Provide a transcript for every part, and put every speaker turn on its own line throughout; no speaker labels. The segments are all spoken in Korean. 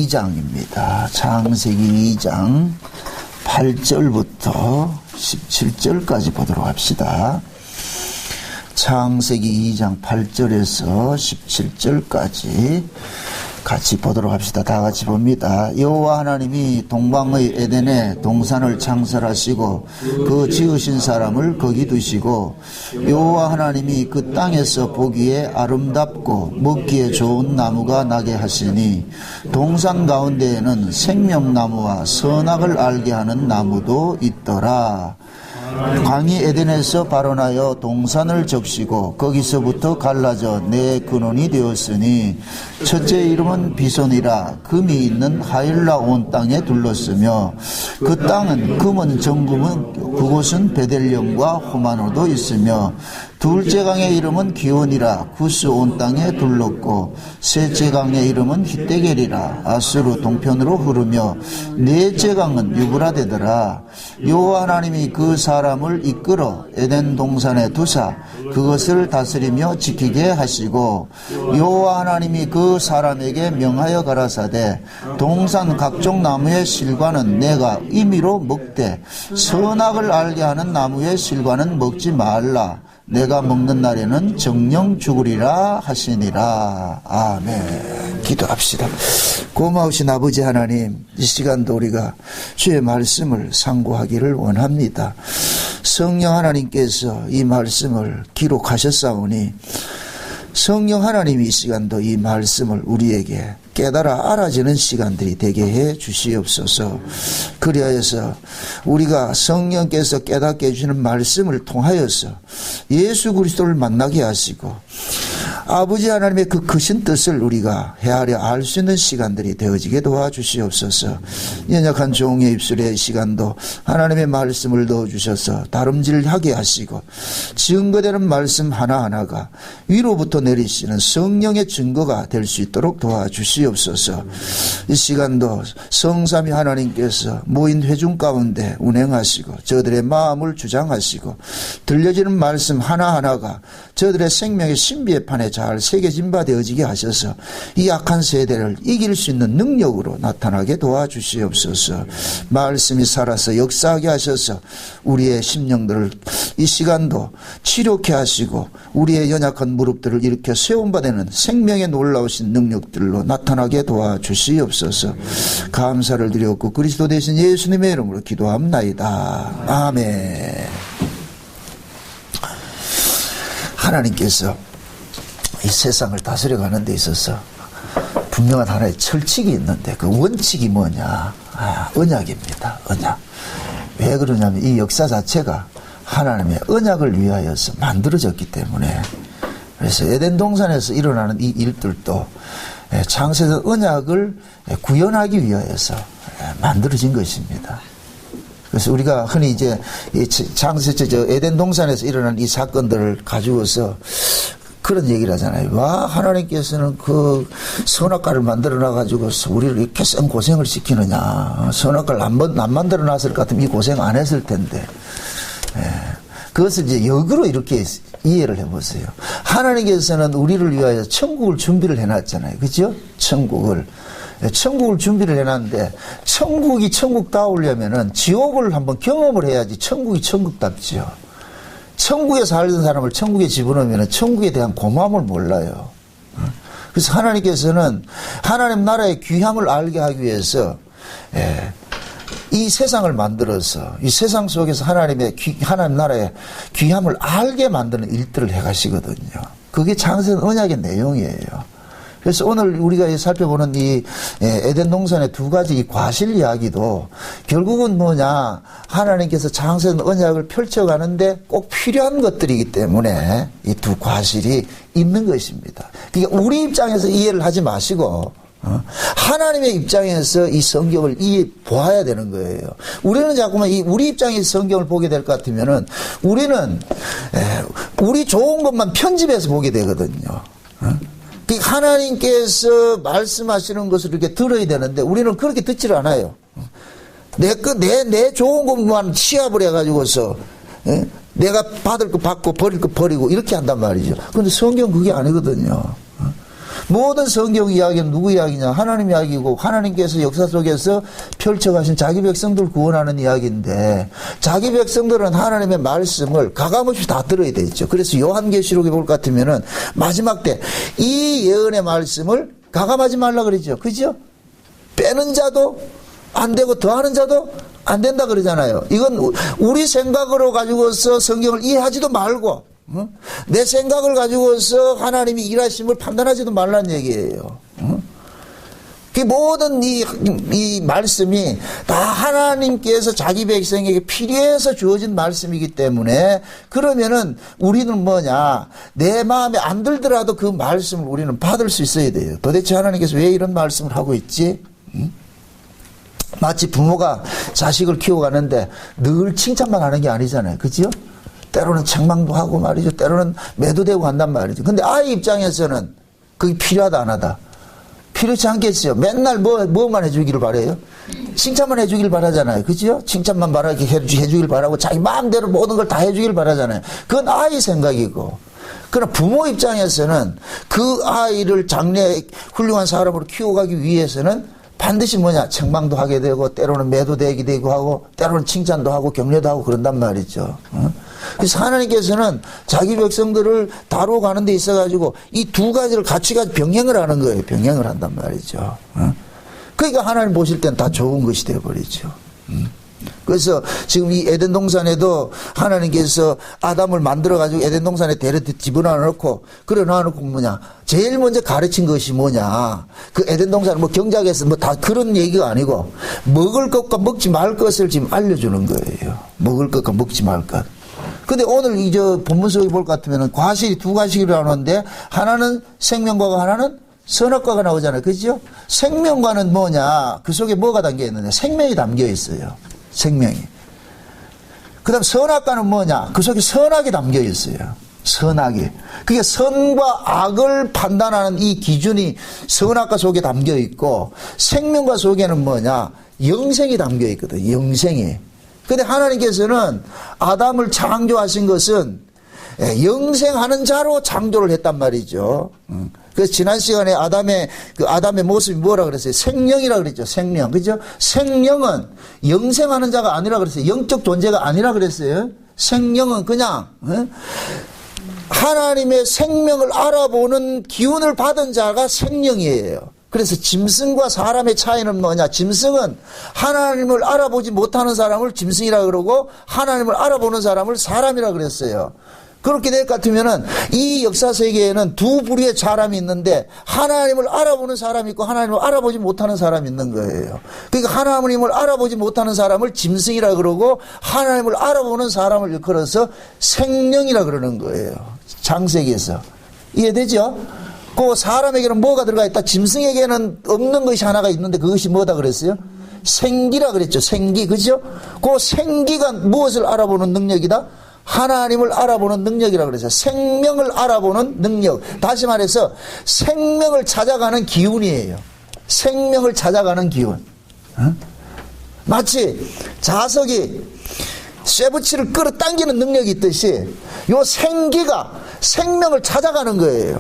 2장입니다. 창세기 2장 8절부터 17절까지 보도록 합시다. 창세기 2장 8절에서 17절까지 같이 보도록 합시다. 다 같이 봅니다. 여호와 하나님이 동방의 에덴에 동산을 창설하시고 그 지으신 사람을 거기 두시고 여호와 하나님이 그 땅에서 보기에 아름답고 먹기에 좋은 나무가 나게 하시니 동산 가운데에는 생명나무와 선악을 알게 하는 나무도 있더라. 광이 에덴에서 발원하여 동산을 적시고 거기서부터 갈라져 네 근원이 되었으니 첫째 이름은 비손이라 금이 있는 하일라 온 땅에 둘렀으며 그 땅은 금은 정금은 그곳은 베델령과 호마노도 있으며 둘째 강의 이름은 기온이라 구스 온 땅에 둘렀고 셋째 강의 이름은 히데겔이라 아수르 동편으로 흐르며 넷째 강은 유브라데더라. 여호와 하나님이 그 사람을 이끌어 에덴 동산에 두사 그것을 다스리며 지키게 하시고 여호와 하나님이 그 사람에게 명하여 가라사대 동산 각종 나무의 실과는 내가 임의로 먹되 선악을 알게 하는 나무의 실과는 먹지 말라. 내가 먹는 날에는 정령 죽으리라 하시니라. 아멘. 기도합시다. 고마우신 아버지 하나님, 이 시간도 우리가 주의 말씀을 상고하기를 원합니다. 성령 하나님께서 이 말씀을 기록하셨사오니 성령 하나님이 이 시간도 이 말씀을 우리에게 깨달아 알아지는 시간들이 되게 해 주시옵소서. 그리하여서 우리가 성령께서 깨닫게 해주시는 말씀을 통하여서 예수 그리스도를 만나게 하시고 아버지 하나님의 그 크신 뜻을 우리가 헤아려 알 수 있는 시간들이 되어지게 도와주시옵소서. 연약한 종의 입술의 시간도 하나님의 말씀을 넣어주셔서 다름질하게 하시고 증거되는 말씀 하나하나가 위로부터 내리시는 성령의 증거가 될 수 있도록 도와주시옵소서. 이 시간도 성삼위 하나님께서 모인 회중 가운데 운행하시고 저들의 마음을 주장하시고 들려지는 말씀 하나하나가 저들의 생명의 신비의 판에 잘 새겨진 바 되어지게 하셔서 이 악한 세대를 이길 수 있는 능력으로 나타나게 도와주시옵소서. 말씀이 살아서 역사하게 하셔서 우리의 심령들을 이 시간도 치료케 하시고 우리의 연약한 무릎들을 일으켜 세운 바 되는 생명의 놀라우신 능력들로 나타나게 도와주시옵소서. 감사를 드렸고 그리스도 대신 예수님의 이름으로 기도합나이다. 아멘. 하나님께서 이 세상을 다스려가는 데 있어서 분명한 하나의 철칙이 있는데 그 원칙이 뭐냐? 언약입니다. 언약. 왜 그러냐면 이 역사 자체가 하나님의 언약을 위하여서 만들어졌기 때문에 그래서 에덴 동산에서 일어나는 이 일들도 창세전 언약을 구현하기 위하여서 만들어진 것입니다. 그래서 우리가 흔히 이제 에덴 동산에서 일어난 이 사건들을 가지고서 그런 얘기를 하잖아요. 와, 하나님께서는 그 선악과를 만들어 놔가지고서 우리를 이렇게 생 고생을 시키느냐. 선악과를 안 만들어 놨을 것 같으면 이 고생 안 했을 텐데. 그것을 이제 역으로 이렇게 이해를 해보세요. 하나님께서는 우리를 위하여 천국을 준비를 해놨잖아요. 그죠? 천국을 준비를 해놨는데 천국이 천국다우려면은 지옥을 한번 경험을 해야지 천국이 천국답지요. 천국에 살던 사람을 천국에 집어넣으면 천국에 대한 고마움을 몰라요. 그래서 하나님께서는 하나님 나라의 귀함을 알게 하기 위해서 이 세상을 만들어서 이 세상 속에서 하나님 나라의 귀함을 알게 만드는 일들을 해가시거든요. 그게 창세전 언약의 내용이에요. 그래서 오늘 우리가 살펴보는 이 에덴 동산의 두 가지 이 과실 이야기도 결국은 뭐냐, 하나님께서 창세전 언약을 펼쳐가는데 꼭 필요한 것들이기 때문에 이 두 과실이 있는 것입니다. 그러니까 우리 입장에서 이해를 하지 마시고 하나님의 입장에서 이 성경을 보아야 되는 거예요. 우리는 자꾸만 우리 입장에서 성경을 보게 될 것 같으면은 우리는 우리 좋은 것만 편집해서 보게 되거든요. 하나님께서 말씀하시는 것을 이렇게 들어야 되는데 우리는 그렇게 듣지를 않아요. 내 좋은 것만 취합을 해가지고서 내가 받을 거 받고 버릴 거 버리고 이렇게 한단 말이죠. 그런데 성경 그게 아니거든요. 모든 성경 이야기는 누구 이야기냐? 하나님 이야기고 하나님께서 역사 속에서 펼쳐가신 자기 백성들 구원하는 이야기인데 자기 백성들은 하나님의 말씀을 가감없이 다 들어야 되죠. 그래서 요한계시록에 볼 것 같으면은 마지막 때 이 예언의 말씀을 가감하지 말라 그러죠. 그죠? 빼는 자도 안 되고 더하는 자도 안 된다 그러잖아요. 이건 우리 생각으로 가지고서 성경을 이해하지도 말고 내 생각을 가지고서 하나님이 일하심을 판단하지도 말라는 얘기예요. 그 모든 이 말씀이 다 하나님께서 자기 백성에게 필요해서 주어진 말씀이기 때문에 그러면은 우리는 뭐냐? 내 마음에 안 들더라도 그 말씀을 우리는 받을 수 있어야 돼요. 도대체 하나님께서 왜 이런 말씀을 하고 있지? 마치 부모가 자식을 키워가는데 늘 칭찬만 하는 게 아니잖아요. 그죠? 때로는 책망도 하고 말이죠. 때로는 매도되고 한단 말이죠. 근데 아이 입장에서는 그게 필요하다 안 하다. 필요치 않겠어요. 맨날 뭐만 해주기를 바라요? 칭찬만 해주길 바라잖아요. 그죠? 칭찬만 해주길 바라고 자기 마음대로 모든 걸 다 해주길 바라잖아요. 그건 아이 생각이고. 그러나 부모 입장에서는 그 아이를 장래 훌륭한 사람으로 키워가기 위해서는 반드시 뭐냐? 책망도 하게 되고 때로는 매도되기도 되고 하고 때로는 칭찬도 하고 격려도 하고 그런단 말이죠. 그래서 하나님께서는 자기 백성들을 다뤄가는 데 있어가지고 이 두 가지를 같이 병행을 하는 거예요. 병행을 한단 말이죠. 그러니까 하나님 보실 땐 다 좋은 것이 되어버리죠. 그래서 지금 이 에덴 동산에도 하나님께서 아담을 만들어가지고 에덴 동산에 데려 집어넣어놓고 그래 놔놓고 뭐냐 제일 먼저 가르친 것이 뭐냐 그 에덴 동산은 뭐 경작에서 뭐 다 그런 얘기가 아니고 먹을 것과 먹지 말 것을 지금 알려주는 거예요. 먹을 것과 먹지 말 것. 근데 오늘 이 본문 속에 볼 것 같으면은 과실이 두 과실이 나오는데 하나는 생명과가 하나는 선악과가 나오잖아요. 그죠? 생명과는 뭐냐? 그 속에 뭐가 담겨 있느냐? 생명이 담겨 있어요. 생명이. 그 다음 선악과는 뭐냐? 그 속에 선악이 담겨 있어요. 선악이. 그게 선과 악을 판단하는 이 기준이 선악과 속에 담겨 있고 생명과 속에는 뭐냐? 영생이 담겨 있거든. 영생이. 근데 하나님께서는 아담을 창조하신 것은 영생하는 자로 창조를 했단 말이죠. 그래서 지난 시간에 아담의 모습이 뭐라 그랬어요? 생명이라 그랬죠. 생명. 그죠? 생명은 영생하는 자가 아니라 그랬어요. 영적 존재가 아니라 그랬어요. 생명은 그냥, 하나님의 생명을 알아보는 기운을 받은 자가 생명이에요. 그래서 짐승과 사람의 차이는 뭐냐? 짐승은 하나님을 알아보지 못하는 사람을 짐승이라 그러고 하나님을 알아보는 사람을 사람이라 그랬어요. 그렇게 될 것 같으면은 이 역사 세계에는 두 부류의 사람이 있는데 하나님을 알아보는 사람이 있고 하나님을 알아보지 못하는 사람이 있는 거예요. 그러니까 하나님을 알아보지 못하는 사람을 짐승이라 그러고 하나님을 알아보는 사람을 일컬어서 생명이라 그러는 거예요. 창세기에서. 이해되죠? 그 사람에게는 뭐가 들어가 있다? 짐승에게는 없는 것이 하나가 있는데 그것이 뭐다 그랬어요? 생기라 그랬죠. 생기. 그죠? 그 생기가 무엇을 알아보는 능력이다? 하나님을 알아보는 능력이라 그랬어요. 생명을 알아보는 능력. 다시 말해서 생명을 찾아가는 기운이에요. 생명을 찾아가는 기운. 마치 자석이 쇠붙이를 끌어당기는 능력이 있듯이 요 생기가 생명을 찾아가는 거예요.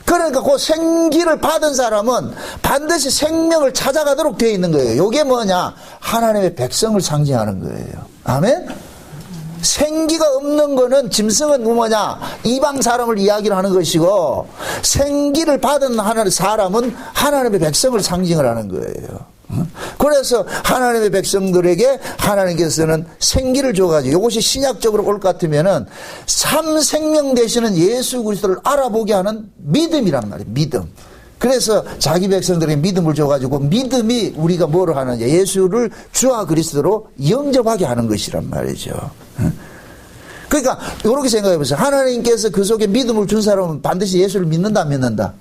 그러니까 그 생기를 받은 사람은 반드시 생명을 찾아가도록 되어 있는 거예요. 이게 뭐냐? 하나님의 백성을 상징하는 거예요. 아멘? 생기가 없는 거는 짐승은 뭐냐? 이방 사람을 이야기를 하는 것이고 생기를 받은 사람은 하나님의 백성을 상징을 하는 거예요. 그래서 하나님의 백성들에게 하나님께서는 생기를 줘가지고 이것이 신약적으로 올 것 같으면은 참 생명 되시는 예수 그리스도를 알아보게 하는 믿음이란 말이에요. 믿음. 그래서 자기 백성들에게 믿음을 줘가지고 믿음이 우리가 뭐를 하느냐? 예수를 주와 그리스도로 영접하게 하는 것이란 말이죠. 그러니까 이렇게 생각해 보세요. 하나님께서 그 속에 믿음을 준 사람은 반드시 예수를 믿는다 안 믿는다?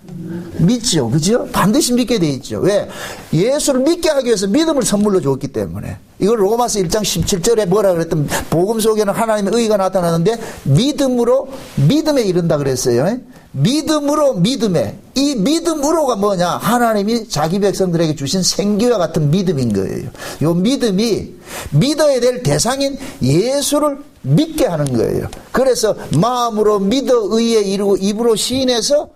믿죠. 그죠? 반드시 믿게 돼 있죠. 왜? 예수를 믿게 하기 위해서 믿음을 선물로 줬기 때문에. 이걸 로마서 1장 17절에 뭐라 그랬더니 복음 속에는 하나님의 의가 나타나는데 믿음으로 믿음에 이른다 그랬어요. 믿음으로 믿음에. 이 믿음으로가 뭐냐? 하나님이 자기 백성들에게 주신 생기와 같은 믿음인 거예요. 이 믿음이 믿어야 될 대상인 예수를 믿게 하는 거예요. 그래서 마음으로 믿어 의에 이르고 입으로 시인해서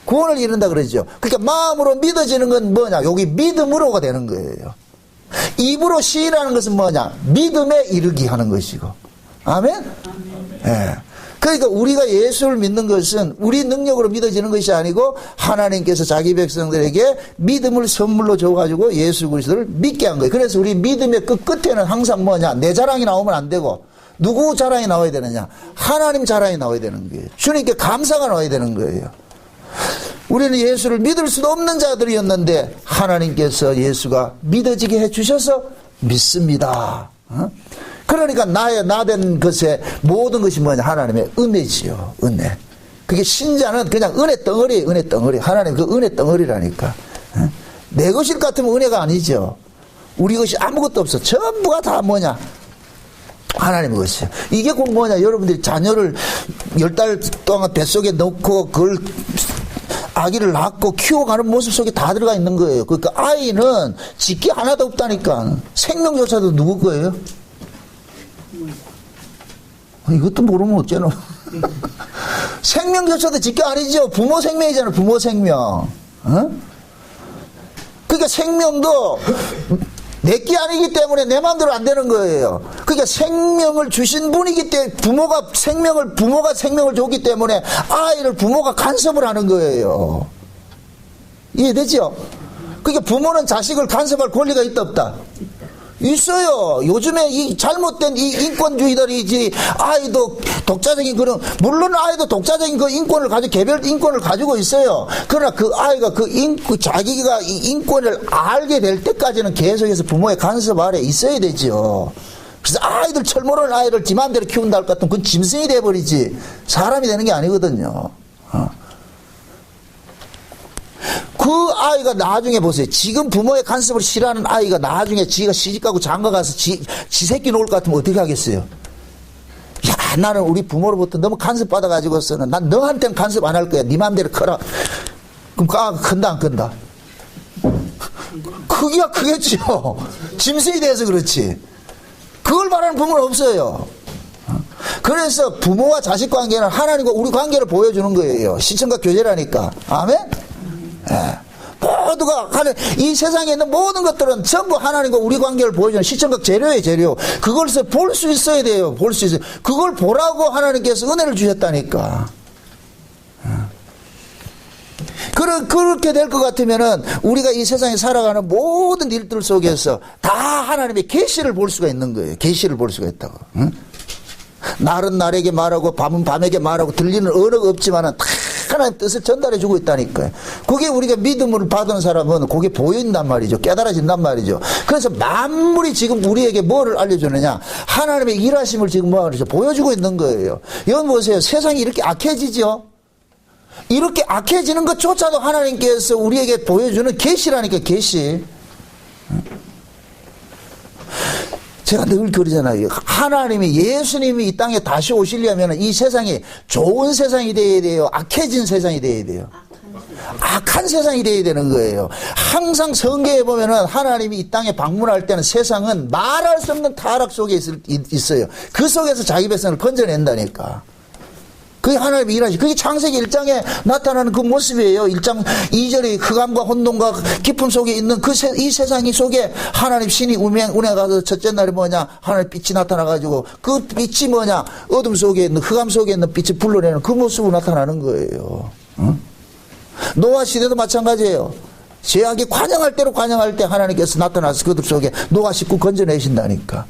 구원을 이룬다 그러죠. 그러니까 마음으로 믿어지는 건 뭐냐? 여기 믿음으로가 되는 거예요. 입으로 시인하는 것은 뭐냐? 믿음에 이르기 하는 것이고. 아멘? 예. 그러니까 우리가 예수를 믿는 것은 우리 능력으로 믿어지는 것이 아니고 하나님께서 자기 백성들에게 믿음을 선물로 줘가지고 예수 그리스도를 믿게 한 거예요. 그래서 우리 믿음의 끝에는 항상 뭐냐? 내 자랑이 나오면 안 되고 누구 자랑이 나와야 되느냐? 하나님 자랑이 나와야 되는 거예요. 주님께 감사가 나와야 되는 거예요. 우리는 예수를 믿을 수도 없는 자들이었는데 하나님께서 예수가 믿어지게 해주셔서 믿습니다. 그러니까 나된 것에 모든 것이 뭐냐? 하나님의 은혜지요. 은혜. 그게 신자는 그냥 은혜 덩어리, 은혜 덩어리. 하나님 그 은혜 덩어리라니까. 내 것일 같으면 은혜가 아니죠. 우리 것이 아무것도 없어. 전부가 다 뭐냐? 하나님의 것이에요. 이게 곧 뭐냐? 여러분들이 자녀를 10달 동안 뱃속에 넣고 그걸 아기를 낳고 키워가는 모습 속에 다 들어가 있는 거예요. 그러니까 아이는 짓기 하나도 없다니까. 생명조차도 누구 거예요? 이것도 모르면 어쩌노. 생명조차도 짓기 아니죠. 부모 생명이잖아. 부모 생명. 어? 그러니까 생명도 내게 아니기 때문에 내 마음대로 안 되는 거예요. 그러니까 생명을 주신 분이기 때문에 부모가 생명을 줬기 때문에 아이를 부모가 간섭을 하는 거예요. 이해되죠? 그러니까 부모는 자식을 간섭할 권리가 있다 없다? 있어요. 요즘에 이 잘못된 이 인권주의들이지 아이도 독자적인 그런, 물론 아이도 독자적인 그 인권을 가지고 개별 인권을 가지고 있어요. 그러나 그 아이가 자기가 이 인권을 알게 될 때까지는 계속해서 부모의 간섭 아래 있어야 되죠. 그래서 아이들 철모르는 아이를 지 마음대로 키운다 할 것 같으면 그건 짐승이 돼버리지 사람이 되는 게 아니거든요. 그 아이가 나중에 보세요. 지금 부모의 간섭을 싫어하는 아이가 나중에 지가 시집가고 장가가서 지 새끼 놓을 것 같으면 어떻게 하겠어요? 야, 나는 우리 부모로부터 너무 간섭받아가지고서는 난 너한테는 간섭 안 할 거야. 네 맘대로 커라. 그럼 그 아가 큰다 안 큰다? 크기가 크겠죠. 짐승이 돼서 그렇지. 그걸 말하는 부모는 없어요. 그래서 부모와 자식 관계는 하나님과 우리 관계를 보여주는 거예요. 시청각 교제라니까. 아멘? 예. 모두가 이 세상에 있는 모든 것들은 전부 하나님과 우리 관계를 보여주는 시청각 재료예요. 재료. 그걸 볼 수 있어야 돼요. 볼 수 있어요. 그걸 보라고 하나님께서 은혜를 주셨다니까. 그렇게 될 것 같으면은 우리가 이 세상에 살아가는 모든 일들 속에서 다 하나님의 계시를 볼 수가 있는 거예요. 계시를 볼 수가 있다고. 응? 날은 날에게 말하고 밤은 밤에게 말하고 들리는 언어가 없지만은 다 하나님 뜻을 전달해 주고 있다니까요. 그게 우리가 믿음을 받은 사람은 그게 보인단 말이죠. 깨달아진단 말이죠. 그래서 만물이 지금 우리에게 뭐를 알려주느냐? 하나님의 일하심을 지금 보여주고 있는 거예요. 여기 보세요. 세상이 이렇게 악해지죠? 이렇게 악해지는 것조차도 하나님께서 우리에게 보여주는 계시라니까, 계시. 제가 늘 그러잖아요. 하나님이, 예수님이 이 땅에 다시 오시려면 이 세상이 좋은 세상이 돼야 돼요? 악해진 세상이 돼야 돼요? 악한 세상이 돼야 되는 거예요. 항상 성경에 보면은 하나님이 이 땅에 방문할 때는 세상은 말할 수 없는 타락 속에 있어요. 그 속에서 자기 백성을 건져낸다니까. 그게 하나님의 일하시. 그게 창세기 1장에 나타나는 그 모습이에요. 1장 2절의 흑암과 혼돈과 깊음 속에 있는 이 세상이 속에 하나님 신이 운해 가서 첫째 날이 뭐냐? 하나님 빛이 나타나가지고 그 빛이 뭐냐? 어둠 속에 있는, 흑암 속에 있는 빛을 불러내는 그 모습으로 나타나는 거예요. 응? 노아 시대도 마찬가지예요. 죄악이 관영할 대로 관영할 때 하나님께서 나타나서 그들 속에 노아 식구 건져내신다니까.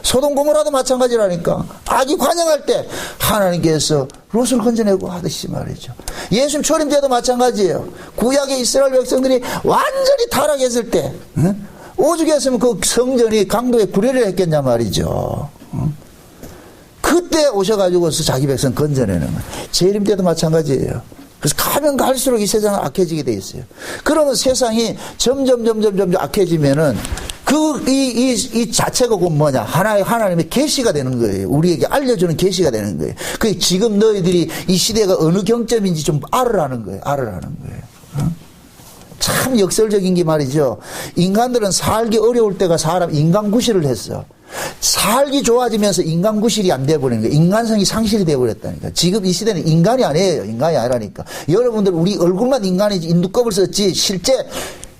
소돔 고모라도 마찬가지라니까. 악이 관영할 때 하나님께서 롯을 건져내고 하듯이 말이죠. 예수님 초림 때도 마찬가지예요. 구약의 이스라엘 백성들이 완전히 타락했을 때 오죽했으면 그 성전이 강도에 구례를 했겠냐 말이죠. 그때 오셔가지고서 자기 백성 건져내는 거예요. 재림 때도 마찬가지예요. 그래서 가면 갈수록 이 세상은 악해지게 돼 있어요. 그러면 세상이 점점 악해지면은 이 자체가 곧 뭐냐? 하나님의 계시가 되는 거예요. 우리에게 알려주는 계시가 되는 거예요. 그 지금 너희들이 이 시대가 어느 경점인지 좀 알으라는 거예요. 참 역설적인 게 말이죠. 인간들은 살기 어려울 때가 인간 구실을 했어. 살기 좋아지면서 인간 구실이 안 돼버리는 거예요. 인간성이 상실이 돼버렸다니까. 지금 이 시대는 인간이 아니에요. 인간이 아니라니까. 여러분들 우리 얼굴만 인간이지 인두껍을 썼지 실제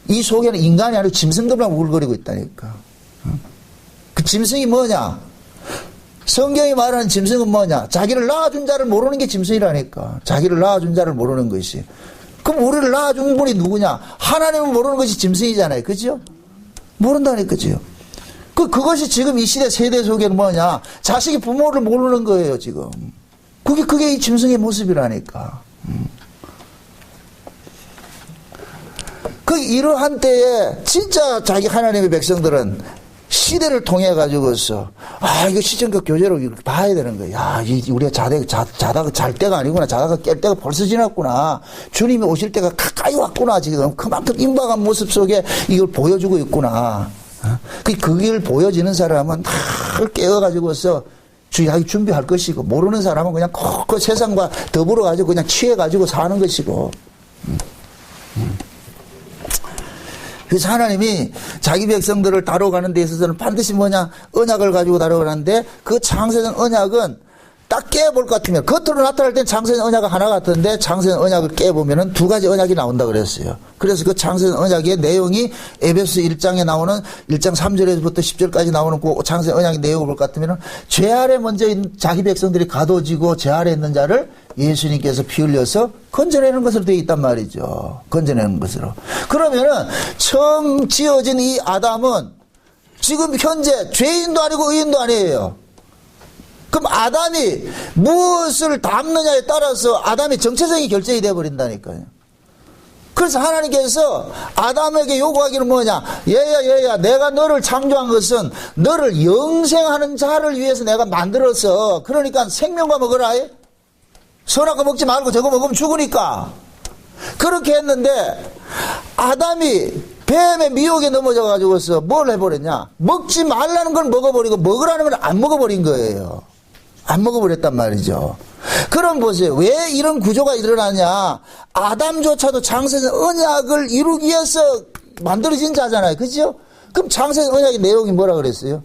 이 속에는 인간이 아니고 짐승들만 우글거리고 있다니까. 그 짐승이 뭐냐? 성경이 말하는 짐승은 뭐냐? 자기를 낳아준 자를 모르는 게 짐승이라니까. 자기를 낳아준 자를 모르는 것이. 그럼 우리를 낳아준 분이 누구냐? 하나님을 모르는 것이 짐승이잖아요. 그죠? 모른다니까요. 그것이 지금 이 시대 세대 속에는 뭐냐? 자식이 부모를 모르는 거예요, 지금. 그게 이 짐승의 모습이라니까. 이러한 때에 진짜 자기 하나님의 백성들은 시대를 통해 가지고서 이거 시정적 교제로 봐야 되는 거야. 우리가 자다가 잘 때가 아니구나. 자다가 깰 때가 벌써 지났구나. 주님이 오실 때가 가까이 왔구나. 지금 그만큼 임박한 모습 속에 이걸 보여주고 있구나. 그길 보여지는 사람은 다 깨어가지고서 주의하기 준비할 것이고, 모르는 사람은 그냥 그 세상과 더불어 가지고 그냥 취해 가지고 사는 것이고. 그래서 하나님이 자기 백성들을 다뤄가는 데 있어서는 반드시 뭐냐? 언약을 가지고 다뤄가는데, 그 창세전 언약은 딱 깨볼 것 같으면, 겉으로 나타날 땐 창세전 언약 하나 같은데, 창세전 언약을 깨보면은 두 가지 언약이 나온다 그랬어요. 그래서 그 창세전 언약의 내용이 에베소 1장에 나오는 1장 3절에서부터 10절까지 나오는 그 창세전 언약의 내용을 볼 것 같으면, 죄 아래 먼저 자기 백성들이 가둬지고 죄 아래 있는 자를 예수님께서 피 흘려서 건져내는 것으로 되어 있단 말이죠. 건져내는 것으로. 그러면은 처음 지어진 이 아담은 지금 현재 죄인도 아니고 의인도 아니에요. 그럼 아담이 무엇을 담느냐에 따라서 아담의 정체성이 결정이 되어버린다니까요. 그래서 하나님께서 아담에게 요구하기는 뭐냐? 얘야, 내가 너를 창조한 것은 너를 영생하는 자를 위해서 내가 만들어서, 그러니까 생명과 먹으라. 선악과 먹지 말고 저거 먹으면 죽으니까. 그렇게 했는데 아담이 뱀의 미혹에 넘어져 가지고서 뭘 해버렸냐? 먹지 말라는 걸 먹어버리고 먹으라는 걸 안 먹어버린 거예요. 안 먹어버렸단 말이죠. 그럼 보세요. 왜 이런 구조가 일어나냐? 아담조차도 창세전 언약을 이루기 위해서 만들어진 자잖아요. 그죠? 그럼 창세전 언약의 내용이 뭐라 그랬어요?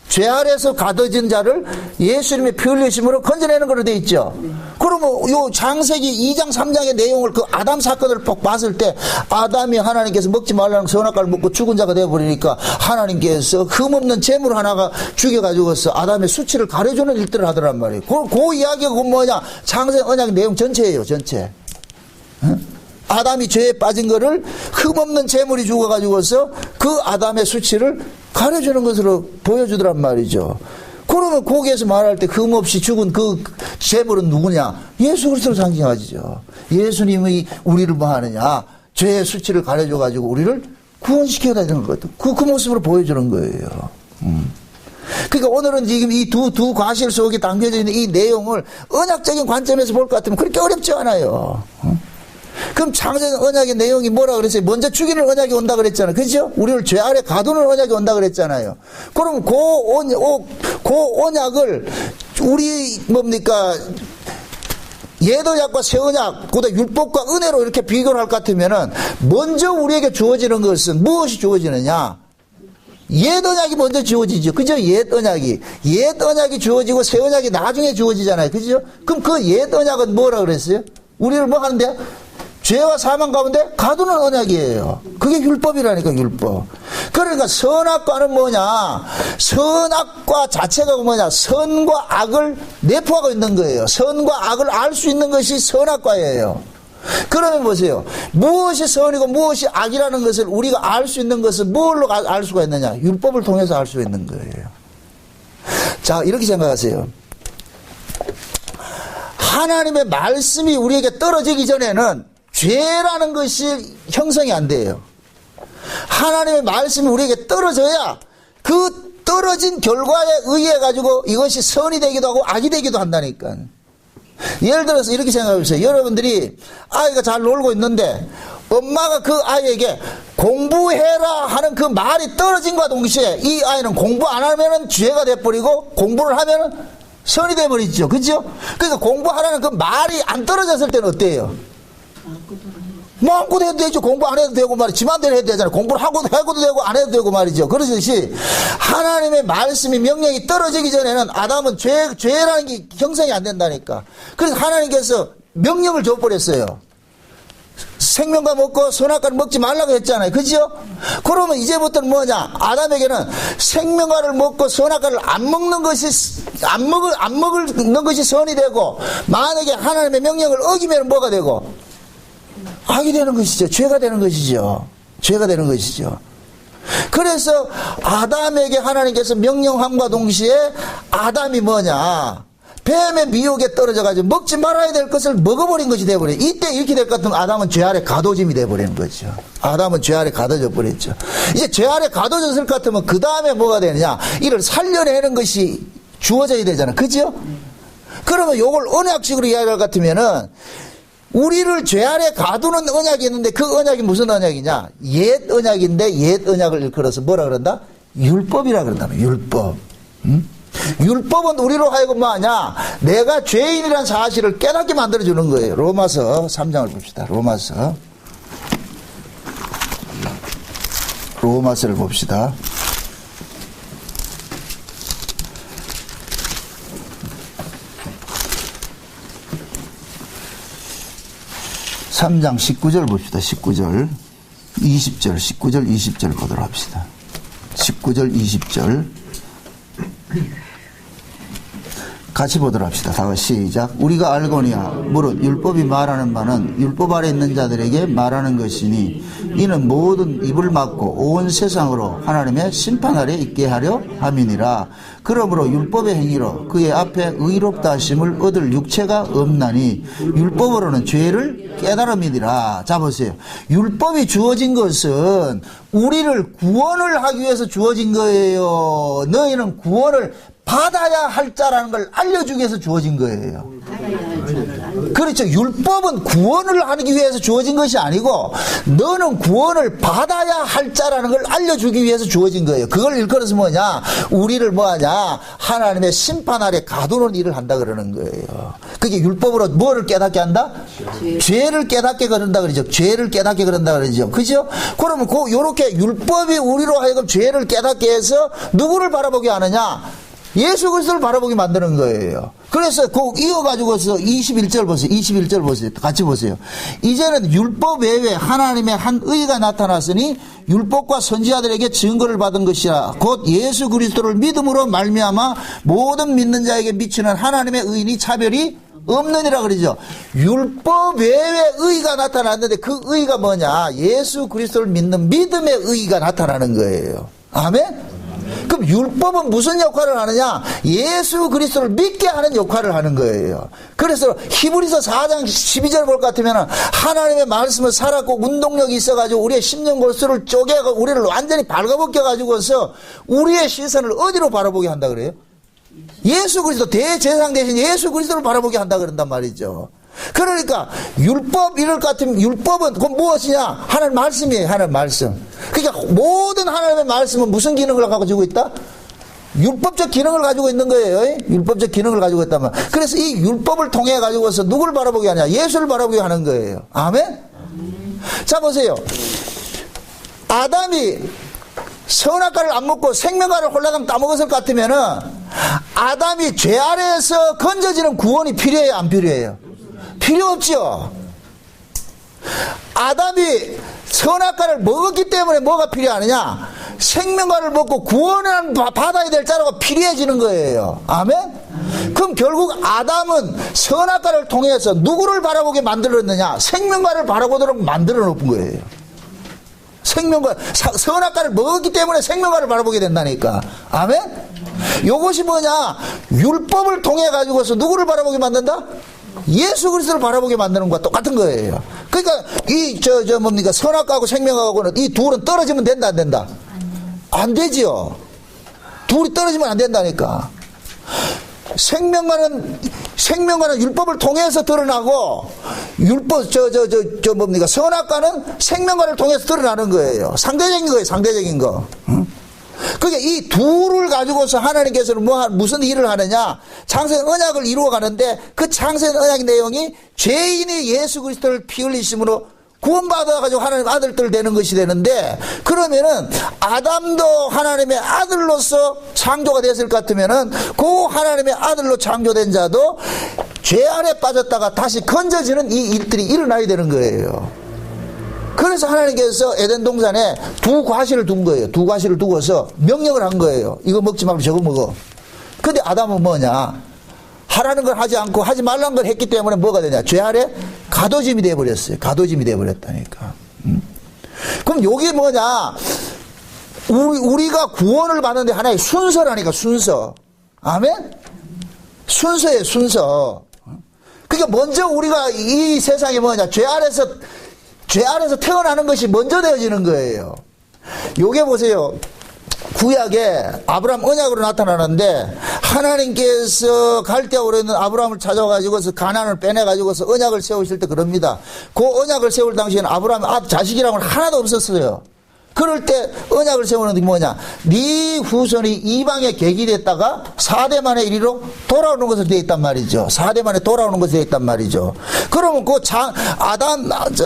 죄 아래서 가둬진 자를 예수님의 피 흘리심으로 건져내는 걸로 되어 있죠. 그러면 요 창세기 2장 3장의 내용을 그 아담 사건을 봤을 때, 아담이 하나님께서 먹지 말라는 선악과를 먹고 죽은 자가 되어버리니까 하나님께서 흠없는 재물 하나가 죽여가지고서 아담의 수치를 가려주는 일들을 하더란 말이에요. 그 이야기가 뭐냐? 창세기 언약 내용 전체예요. 전체. 아담이 죄에 빠진 거를 흠없는 재물이 죽어가지고서 그 아담의 수치를 가려주는 것으로 보여주더란 말이죠. 그러면 거기에서 말할 때 흠없이 죽은 그 재물은 누구냐? 예수 그리스도를 상징하죠. 예수님이 우리를 뭐 하느냐? 죄의 수치를 가려줘가지고 우리를 구원시켜야 되는 거거든. 그 모습으로 보여주는 거예요. 그러니까 오늘은 지금 이 두 과실 속에 담겨져 있는 이 내용을 언약적인 관점에서 볼 것 같으면 그렇게 어렵지 않아요. 그럼 창세전 언약의 내용이 뭐라 그랬어요? 먼저 죽이는 언약이 온다 그랬잖아요. 그죠? 우리를 죄 아래 가두는 언약이 온다 그랬잖아요. 그럼 그 언약을 우리 뭡니까? 옛 언약과 새 언약, 그다음 율법과 은혜로 이렇게 비교를 할 것 같으면은 먼저 우리에게 주어지는 것은 무엇이 주어지느냐? 옛 언약이 먼저 주어지죠. 그죠? 옛 언약이 주어지고 새 언약이 나중에 주어지잖아요. 그죠? 그럼 그 옛 언약은 뭐라 그랬어요? 우리를 뭐 하는데? 죄와 사망 가운데 가두는 언약이에요. 그게 율법이라니까, 율법. 그러니까 선악과는 뭐냐? 선악과 자체가 뭐냐? 선과 악을 내포하고 있는 거예요. 선과 악을 알 수 있는 것이 선악과예요. 그러면 보세요. 무엇이 선이고 무엇이 악이라는 것을 우리가 알 수 있는 것은 뭘로 알 수가 있느냐? 율법을 통해서 알 수 있는 거예요. 자, 이렇게 생각하세요. 하나님의 말씀이 우리에게 떨어지기 전에는 죄라는 것이 형성이 안 돼요. 하나님의 말씀이 우리에게 떨어져야 그 떨어진 결과에 의해 가지고 이것이 선이 되기도 하고 악이 되기도 한다니까. 예를 들어서 이렇게 생각해 보세요. 여러분들이 아이가 잘 놀고 있는데 엄마가 그 아이에게 공부해라 하는 그 말이 떨어진과 동시에 이 아이는 공부 안 하면은 죄가 돼버리고 공부를 하면은 선이 돼버리죠. 그죠? 그러니까 공부하라는 그 말이 안 떨어졌을 때는 어때요? 마음껏 해도 되죠. 공부 안 해도 되고 말이죠. 지만대로 해도 되잖아요. 공부를 해도 되고 안 해도 되고 말이죠. 그러듯이 하나님의 말씀이 명령이 떨어지기 전에는 아담은 죄라는 게 형성이 안 된다니까. 그래서 하나님께서 명령을 줘버렸어요. 생명과 먹고 선악과를 먹지 말라고 했잖아요. 그죠? 그러면 이제부터는 뭐냐? 아담에게는 생명과를 먹고 선악과를 안 먹는 것이 선이 되고, 만약에 하나님의 명령을 어기면 뭐가 되고? 악이 되는 것이죠. 죄가 되는 것이죠. 죄가 되는 것이죠. 그래서 아담에게 하나님께서 명령함과 동시에 아담이 뭐냐? 뱀의 미혹에 떨어져가지고 먹지 말아야 될 것을 먹어버린 것이 돼버려요. 이때 이렇게 될 것 같으면 아담은 죄 아래 가둬짐이 돼버리는 거죠. 아담은 죄 아래 가둬져 버렸죠. 이제 죄 아래 가둬졌을 것 같으면 그 다음에 뭐가 되느냐? 이를 살려내는 것이 주어져야 되잖아. 그죠? 그러면 요걸 언약식으로 이야기할 것 같으면은 우리를 죄 아래 가두는 언약이 있는데 그 언약이 무슨 언약이냐? 옛 언약인데 옛 언약을 일컬어서 뭐라 그런다? 율법이라 그런다. 율법. 율법은 우리로 하여금 뭐하냐? 내가 죄인이라는 사실을 깨닫게 만들어주는 거예요. 로마서 3장을 봅시다. 로마서를 봅시다. 3장 19절 봅시다. 19절 20절 보도록 합시다. 19절 20절 같이 보도록 합시다. 다 같이 시작. 우리가 알거니와 무릇 율법이 말하는 바는 율법 아래 있는 자들에게 말하는 것이니 이는 모든 입을 막고 온 세상으로 하나님의 심판 아래 있게 하려 함이니라. 그러므로 율법의 행위로 그의 앞에 의롭다 하심을 얻을 육체가 없나니 율법으로는 죄를 깨달음이니라. 자 보세요. 율법이 주어진 것은 우리를 구원을 하기 위해서 주어진 거예요. 너희는 구원을 받아야 할 자라는 걸 알려주기 위해서 주어진 거예요. 그렇죠. 율법은 구원을 하기 위해서 주어진 것이 아니고 너는 구원을 받아야 할 자라는 걸 알려주기 위해서 주어진 거예요. 그걸 일컬어서 뭐냐? 우리를 뭐하냐? 하나님의 심판 아래 가두는 일을 한다 그러는 거예요. 그게 율법으로 뭐를 깨닫게 한다? 죄를 깨닫게 그런다 그러죠. 죄를 깨닫게 그런다 그러죠. 그죠? 그러면 요렇게 율법이 우리로 하여금 죄를 깨닫게 해서 누구를 바라보게 하느냐? 예수 그리스도를 바라보게 만드는 거예요. 그래서 이어가지고서 21절 보세요. 21절 보세요. 같이 보세요. 이제는 율법 외에 하나님의 한 의가 나타났으니 율법과 선지자들에게 증거를 받은 것이라. 곧 예수 그리스도를 믿음으로 말미암아 모든 믿는 자에게 미치는 하나님의 의인이 차별이 없느니라 그러죠. 율법 외에 의가 나타났는데 그 의가 뭐냐? 예수 그리스도를 믿는 믿음의 의가 나타나는 거예요. 아멘? 그럼 율법은 무슨 역할을 하느냐? 예수 그리스도를 믿게 하는 역할을 하는 거예요. 그래서 히브리서 4장 12절 볼 것 같으면 하나님의 말씀을 살았고 운동력이 있어가지고 우리의 심령 골수를 쪼개고 우리를 완전히 발가벗겨가지고서 우리의 시선을 어디로 바라보게 한다 그래요? 예수 그리스도 대제사장 대신 예수 그리스도를 바라보게 한다 그런단 말이죠. 그러니까 율법 이럴 것 같으면 율법은 그건 무엇이냐? 하나님 말씀이에요. 하나님 말씀. 그러니까 모든 하나님의 말씀은 무슨 기능을 가지고 있다? 율법적 기능을 가지고 있는 거예요. 율법적 기능을 가지고 있다면. 그래서 이 율법을 통해 가지고서 누구를 바라보게 하냐? 예수를 바라보게 하는 거예요. 아멘? 자 보세요. 아담이 선악과를 안 먹고 생명과를 홀라당 따먹었을 것 같으면은 아담이 죄 아래에서 건져지는 구원이 필요해요? 안 필요해요? 필요 없죠. 아담이 선악과를 먹었기 때문에 뭐가 필요하느냐? 생명과를 먹고 구원을 받아야 될 자라고 필요해지는 거예요. 아멘? 그럼 결국 아담은 선악과를 통해서 누구를 바라보게 만들었느냐? 생명과를 바라보도록 만들어 놓은 거예요. 선악과를 먹었기 때문에 생명과를 바라보게 된다니까. 아멘? 요것이 뭐냐? 율법을 통해 가지고서 누구를 바라보게 만든다? 예수 그리스도를 바라보게 만드는 것과 똑같은 거예요. 그러니까 뭡니까? 선악과하고 생명과하고는 이 둘은 떨어지면 된다 안 된다? 안 되지요. 둘이 떨어지면 안 된다니까. 생명과는 율법을 통해서 드러나고 뭡니까? 선악과는 생명과를 통해서 드러나는 거예요. 상대적인 거예요. 상대적인 거. 그러니까 이 둘을 가지고서 하나님께서는 무슨 일을 하느냐? 창세된 언약을 이루어 가는데 그 창세된 언약의 내용이 죄인이 예수 그리스도를 피 흘리심으로 구원받아가지고 하나님 아들들 되는 것이 되는데, 그러면은 아담도 하나님의 아들로서 창조가 됐을 것 같으면은 그 하나님의 아들로 창조된 자도 죄 아래 빠졌다가 다시 건져지는 이 일들이 일어나야 되는 거예요. 그래서 하나님께서 에덴 동산에 두 과실을 둔 거예요. 두 과실을 두고서 명령을 한 거예요. 이거 먹지 말고 저거 먹어. 근데 아담은 뭐냐? 하라는 걸 하지 않고 하지 말라는 걸 했기 때문에 뭐가 되냐? 죄 아래 가도짐이 되어버렸어요. 가도짐이 되어버렸다니까. 그럼 요게 뭐냐? 우리가 구원을 받는데 하나의 순서라니까, 순서. 아멘? 순서예요, 순서. 그러니까 먼저 우리가 이 세상에 뭐냐? 죄 아래서 태어나는 것이 먼저 되어지는 거예요. 요게 보세요. 구약에 아브라함 언약으로 나타나는데, 하나님께서 갈대아우르에 있는 아브라함을 찾아가지고서 가나안을 빼내가지고서 언약을 세우실 때 그럽니다. 그 언약을 세울 당시에는 아브라함 자식이라고는 하나도 없었어요. 그럴 때 언약을 세우는 게 뭐냐? 네 후손이 이방에 객이됐다가 4대 만에 이리로 돌아오는 것으로 되어 있단 말이죠. 4대 만에 돌아오는 것으로 되어 있단 말이죠. 그러면 그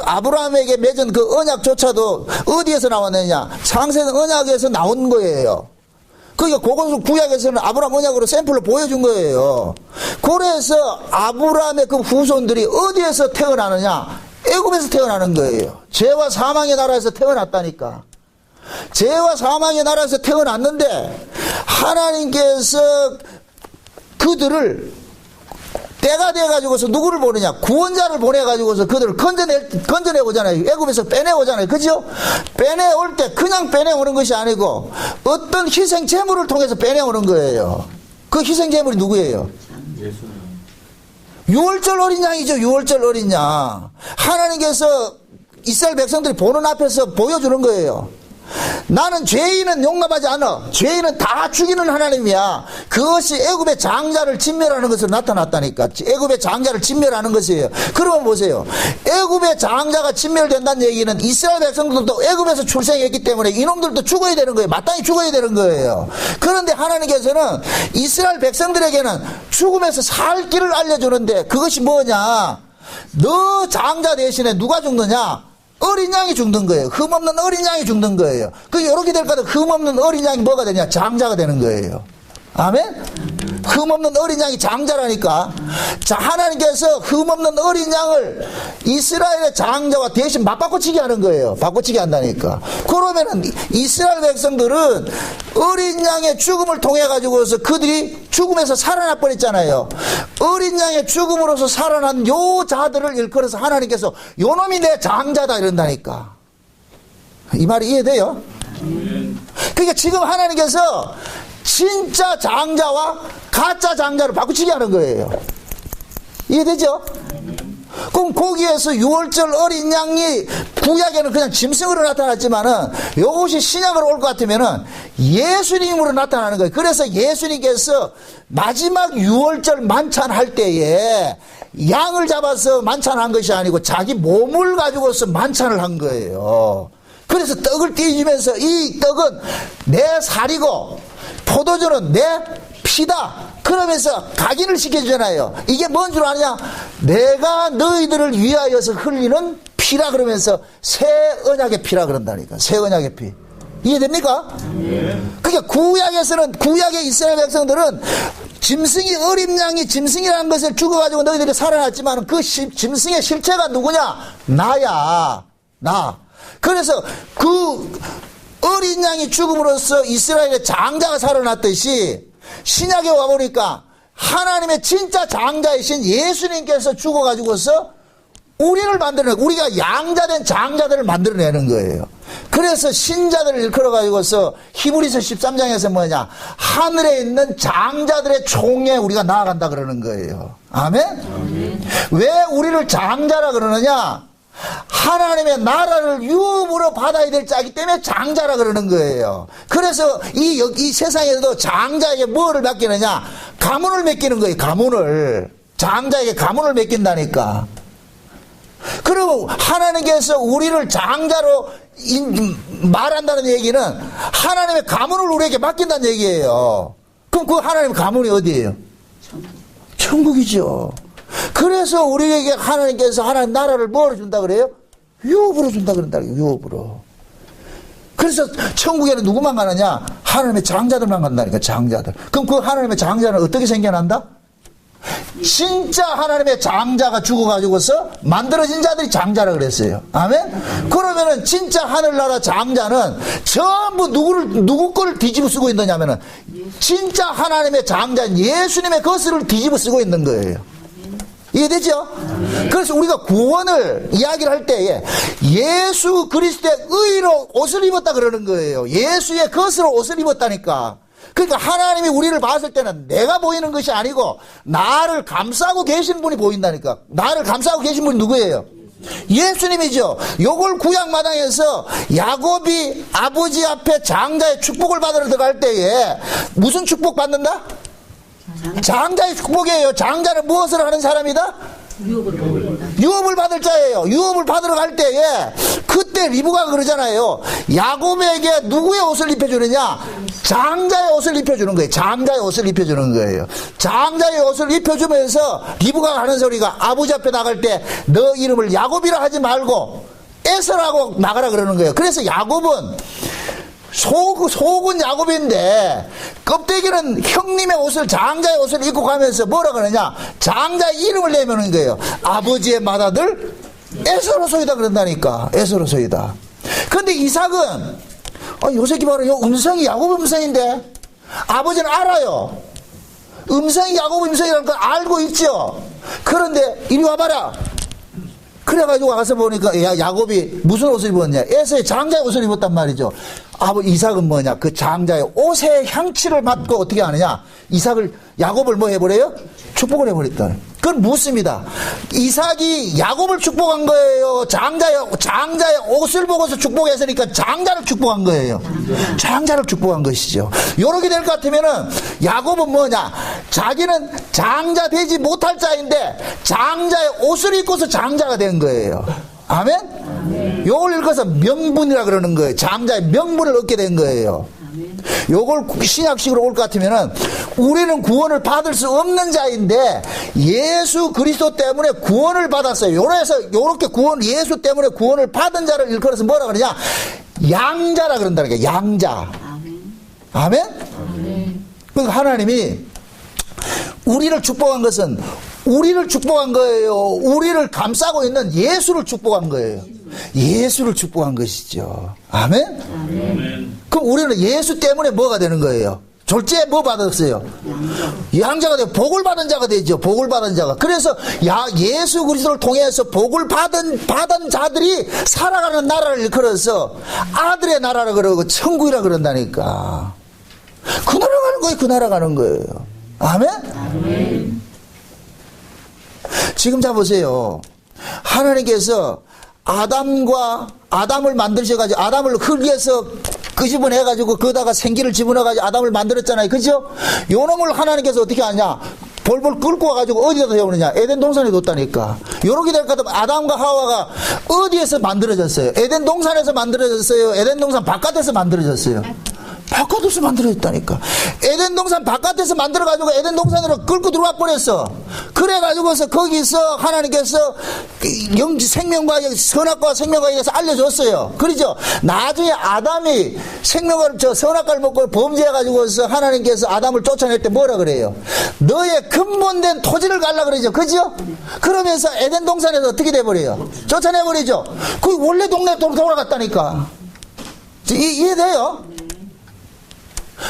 아브라함에게 맺은 그 언약조차도 어디에서 나왔느냐? 창세는 언약에서 나온 거예요. 그러니까 그것을 구약에서는 아브라함 언약으로 샘플로 보여준 거예요. 그래서 아브라함의 그 후손들이 어디에서 태어나느냐? 애굽에서 태어나는 거예요. 죄와 사망의 나라에서 태어났다니까. 죄와 사망의 나라에서 태어났는데 하나님께서 그들을 때가 돼가지고서 누구를 보내냐? 구원자를 보내가지고서 그들을 건져내오잖아요. 애굽에서 빼내오잖아요. 그죠? 빼내올 때 그냥 빼내오는 것이 아니고 어떤 희생 제물을 통해서 빼내오는 거예요. 그 희생 제물이 누구예요? 유월절 어린 양이죠. 유월절 어린 양. 하나님께서 이스라엘 백성들이 보는 앞에서 보여주는 거예요. 나는 죄인은 용납하지 않아. 죄인은 다 죽이는 하나님이야. 그것이 애굽의 장자를 진멸하는 것으로 나타났다니까. 애굽의 장자를 진멸하는 것이에요. 그러면 보세요. 애굽의 장자가 진멸된다는 얘기는 이스라엘 백성들도 애굽에서 출생했기 때문에 이놈들도 죽어야 되는 거예요. 마땅히 죽어야 되는 거예요. 그런데 하나님께서는 이스라엘 백성들에게는 죽음에서 살 길을 알려주는데, 그것이 뭐냐? 너 장자 대신에 누가 죽느냐? 어린 양이 죽는 거예요. 흠없는 어린 양이 죽는 거예요. 그 이렇게 될 거다. 흠없는 어린 양이 뭐가 되냐? 장자가 되는 거예요. 아멘? 흠없는 어린 양이 장자라니까. 자, 하나님께서 흠없는 어린 양을 이스라엘의 장자와 대신 맞바꾸치게 하는 거예요. 바꾸치게 한다니까. 그러면은 이스라엘 백성들은 어린 양의 죽음을 통해 가지고서 그들이 죽음에서 살아나 버렸잖아요. 어린 양의 죽음으로서 살아난 요 자들을 일컬어서 하나님께서 요 놈이 내 장자다 이런다니까. 이 말이 이해돼요? 그러니까 지금 하나님께서 진짜 장자와 가짜 장자를 바꾸치게 하는 거예요. 이해되죠? 그럼 거기에서 유월절 어린 양이 구약에는 그냥 짐승으로 나타났지만은 이것이 신약으로 올 것 같으면은 예수님으로 나타나는 거예요. 그래서 예수님께서 마지막 유월절 만찬할 때에 양을 잡아서 만찬한 것이 아니고 자기 몸을 가지고서 만찬을 한 거예요. 그래서 떡을 띄우면서 이 떡은 내 살이고 포도주는 내 피다. 그러면서 각인을 시켜주잖아요. 이게 뭔 줄 아냐? 내가 너희들을 위하여서 흘리는 피라 그러면서 새 언약의 피라 그런다니까. 새 언약의 피. 이해됩니까? 그러니까 구약에서는, 구약의 이스라엘 백성들은 짐승이, 어린 양이 짐승이라는 것을 죽어가지고 너희들이 살아났지만 그 짐승의 실체가 누구냐? 나야. 나. 그래서 그 어린 양이 죽음으로써 이스라엘의 장자가 살아났듯이 신약에 와보니까 하나님의 진짜 장자이신 예수님께서 죽어가지고서 우리를 만들어내고 우리가 양자된 장자들을 만들어내는 거예요. 그래서 신자들을 일컬어가지고서 히브리서 13장에서 뭐냐? 하늘에 있는 장자들의 총에 우리가 나아간다 그러는 거예요. 아멘? 왜 우리를 장자라 그러느냐? 하나님의 나라를 유업으로 받아야 될 자이기 때문에 장자라 그러는 거예요. 그래서 이 세상에도 장자에게 뭐를 맡기느냐? 가문을 맡기는 거예요. 가문을. 장자에게 가문을 맡긴다니까. 그리고 하나님께서 우리를 장자로 말한다는 얘기는 하나님의 가문을 우리에게 맡긴다는 얘기예요. 그럼 그 하나님의 가문이 어디예요? 천국이죠. 그래서 우리에게 하나님께서 하나님 나라를 뭐로 준다 그래요? 유업으로 준다 그런다. 유업으로. 그래서 천국에는 누구만 가느냐? 하나님의 장자들만 간다니까. 장자들. 그럼 그 하나님의 장자는 어떻게 생겨난다? 진짜 하나님의 장자가 죽어가지고서 만들어진 자들이 장자라 그랬어요. 아멘? 그러면은 진짜 하늘나라 장자는 전부 누구 거를 뒤집어 쓰고 있느냐면은 진짜 하나님의 장자인 예수님의 것을 뒤집어 쓰고 있는 거예요. 이해되죠? 그래서 우리가 구원을 이야기를 할 때에 예수 그리스도의 의로 옷을 입었다 그러는 거예요. 예수의 것으로 옷을 입었다니까. 그러니까 하나님이 우리를 봤을 때는 내가 보이는 것이 아니고 나를 감싸고 계신 분이 보인다니까. 나를 감싸고 계신 분이 누구예요? 예수님이죠. 요걸 구약마당에서 야곱이 아버지 앞에 장자의 축복을 받으러 들어갈 때에 무슨 축복 받는다? 장자의 축복이에요. 장자는 무엇을 하는 사람이다? 유업을 받을 자예요. 유업을 받으러 갈 때에 그때 리브가가 그러잖아요. 야곱에게 누구의 옷을 입혀주느냐? 장자의 옷을 입혀주는 거예요. 장자의 옷을 입혀주는 거예요. 장자의 옷을 입혀주면서 리브가가 하는 소리가 아버지 앞에 나갈 때 너 이름을 야곱이라 하지 말고 에서라고 나가라 그러는 거예요. 그래서 야곱은 속은 야곱인데 껍데기는 형님의 옷을 장자의 옷을 입고 가면서 뭐라 그러냐? 장자의 이름을 내미는 거예요. 아버지의 맏아들 에서로소이다 그런다니까. 에서로소이다. 그런데 이삭은 요새기 바로 요 음성이 야곱 음성인데 아버지는 알아요. 음성이 야곱 음성이라는 걸 알고 있죠. 그런데 이리 와봐라. 그래가지고 가서 보니까 야곱이 무슨 옷을 입었냐? 에서의 장자의 옷을 입었단 말이죠. 이삭은 뭐냐? 그 장자의 옷의 향취를 맡고 어떻게 하느냐? 야곱을 뭐 해버려요? 축복을 해버렸다. 그건 묻습니다. 이삭이 야곱을 축복한 거예요? 장자의 옷을 보고서 축복했으니까 장자를 축복한 거예요. 장자를 축복한 것이죠. 요렇게 될 것 같으면은 야곱은 뭐냐? 자기는 장자 되지 못할 자인데 장자의 옷을 입고서 장자가 된 거예요. 아멘? 요걸 읽어서 명분이라 그러는 거예요. 장자의 명분을 얻게 된 거예요. 요걸 신약식으로 올 것 같으면은 우리는 구원을 받을 수 없는 자인데 예수 그리스도 때문에 구원을 받았어요. 요렇게 예수 때문에 구원을 받은 자를 일컬어서 뭐라 그러냐? 양자라 그런다는 거예요. 양자. 아멘? 그러니까 하나님이 우리를 축복한 것은 우리를 축복한 거예요. 우리를 감싸고 있는 예수를 축복한 거예요. 예수를 축복한 것이죠. 아멘? 그럼 우리는 예수 때문에 뭐가 되는 거예요? 졸지에 뭐 받았어요? 양자가 되고 복을 받은 자가 되죠. 복을 받은 자가. 그래서 예수 그리스도를 통해서 복을 받은 자들이 살아가는 나라를 일컬어서 아들의 나라라 그러고 천국이라 그런다니까. 그 나라 가는 거예요. 그 나라 가는 거예요. 아멘? 지금 자 보세요. 하나님께서 아담을 만드셔가지고 아담을 흙에서 끄집어내가지고 거기다가 생기를 집어넣어가지고 아담을 만들었잖아요. 그죠? 요놈을 하나님께서 어떻게 하냐? 볼볼 끌고 와가지고 어디다 세우느냐? 에덴 동산에 뒀다니까. 요렇게 될 것 같으면 아담과 하와가 어디에서 만들어졌어요? 에덴 동산에서 만들어졌어요? 에덴 동산 바깥에서 만들어졌어요? 바깥에서 만들어졌다니까. 에덴 동산 바깥에서 만들어가지고 에덴 동산으로 끌고 들어와 버렸어. 그래가지고서 거기서 하나님께서 생명과 선악과 생명과에 대해서 알려줬어요. 그러죠? 나중에 아담이 선악과를 먹고 범죄해가지고서 하나님께서 아담을 쫓아낼 때 뭐라 그래요? 너의 근본된 토지를 갈라 그러죠. 그죠? 그러면서 에덴 동산에서 어떻게 돼버려요? 쫓아내버리죠. 거기 원래 동네 돌아갔다니까. 이해돼요?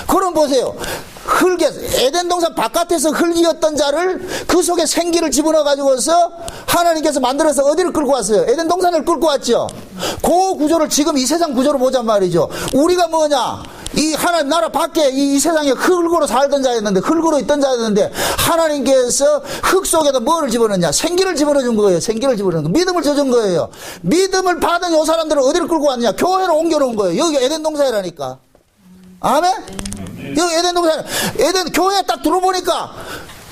그럼 보세요. 에덴 동산 바깥에서 흙이었던 자를 그 속에 생기를 집어넣어 가지고서 하나님께서 만들어서 어디를 끌고 왔어요? 에덴 동산을 끌고 왔죠. 그 구조를 지금 이 세상 구조로 보잔 말이죠. 우리가 뭐냐? 이 하나님 나라 밖에 이 세상에 흙으로 살던 자였는데, 흙으로 있던 자였는데 하나님께서 흙 속에다 뭐를 집어넣냐? 생기를 집어넣어 준 거예요. 생기를 집어넣은 거. 믿음을 져준 거예요. 믿음을 받은 요 사람들을 어디를 끌고 왔냐? 교회로 옮겨놓은 거예요. 여기 에덴 동산이라니까. 아멘? 여기 에덴 동산, 교회에 딱 들어보니까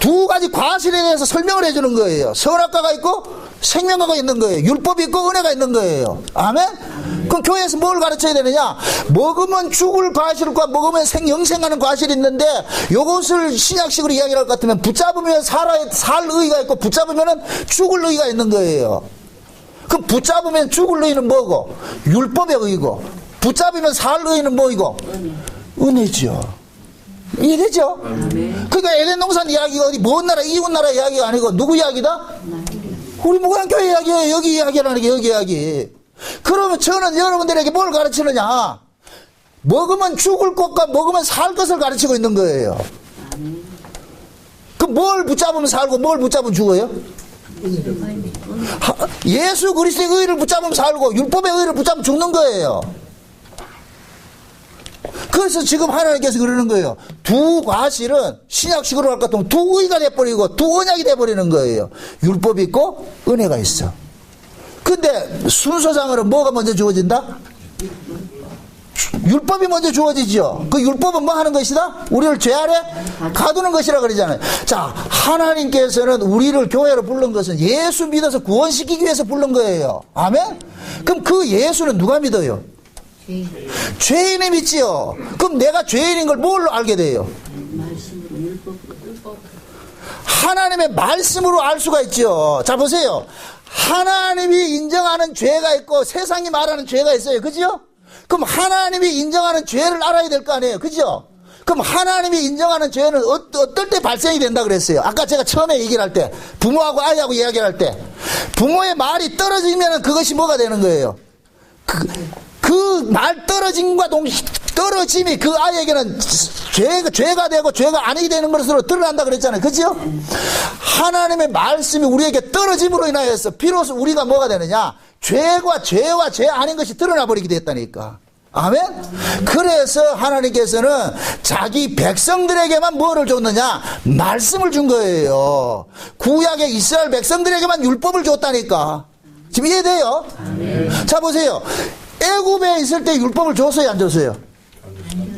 두 가지 과실에 대해서 설명을 해주는 거예요. 선악과가 있고 생명과가 있는 거예요. 율법이 있고 은혜가 있는 거예요. 아멘? 그럼 교회에서 뭘 가르쳐야 되느냐? 먹으면 죽을 과실과 먹으면 영생하는 과실이 있는데, 요것을 신약식으로 이야기를 할 것 같으면 붙잡으면 살 의의가 있고 붙잡으면 죽을 의의가 있는 거예요. 그럼 붙잡으면 죽을 의의는 뭐고? 율법의 의의고. 붙잡으면 살 의의는 뭐이고? 은혜죠. 이해되죠? 그러니까 에덴 동산 이야기가 어디 먼 나라 이웃 나라 이야기가 아니고 누구 이야기다? 우리 목양교회 이야기예요. 여기 이야기라는 게 여기 이야기. 그러면 저는 여러분들에게 뭘 가르치느냐? 먹으면 죽을 것과 먹으면 살 것을 가르치고 있는 거예요. 그 뭘 붙잡으면 살고 뭘 붙잡으면 죽어요? 예수 그리스도의 의를 붙잡으면 살고 율법의 의를 붙잡으면 죽는 거예요. 그래서 지금 하나님께서 그러는 거예요. 두 과실은 신약식으로 할 것 같으면 두 의가 돼버리고 두 언약이 돼버리는 거예요. 율법이 있고 은혜가 있어. 근데 순서상으로 뭐가 먼저 주어진다? 율법이 먼저 주어지죠. 그 율법은 뭐 하는 것이다? 우리를 죄 아래 가두는 것이라 그러잖아요. 자, 하나님께서는 우리를 교회로 부른 것은 예수 믿어서 구원시키기 위해서 부른 거예요. 아멘? 그럼 그 예수는 누가 믿어요? 죄인이 믿지요. 그럼 내가 죄인인 걸 뭘로 알게 돼요? 하나님의 말씀으로 알 수가 있죠. 자, 보세요. 하나님이 인정하는 죄가 있고 세상이 말하는 죄가 있어요. 그죠? 그럼 하나님이 인정하는 죄를 알아야 될 거 아니에요. 그죠? 그럼 하나님이 인정하는 죄는 어떨 때 발생이 된다 그랬어요. 아까 제가 처음에 얘기를 할 때 부모하고 아이하고 이야기를 할 때 부모의 말이 떨어지면 그것이 뭐가 되는 거예요? 그 말 떨어짐과 동시에 떨어짐이 그 아이에게는 죄가 되고 죄가 아니게 되는 것으로 드러난다 그랬잖아요. 그죠? 하나님의 말씀이 우리에게 떨어짐으로 인하여서 비로소 우리가 뭐가 되느냐? 죄와 죄 아닌 것이 드러나 버리게 됐다니까. 아멘? 그래서 하나님께서는 자기 백성들에게만 뭐를 줬느냐? 말씀을 준 거예요. 구약의 이스라엘 백성들에게만 율법을 줬다니까. 지금 이해돼요? 자, 보세요. 애굽에 있을 때 율법을 줬어요, 안 줬어요?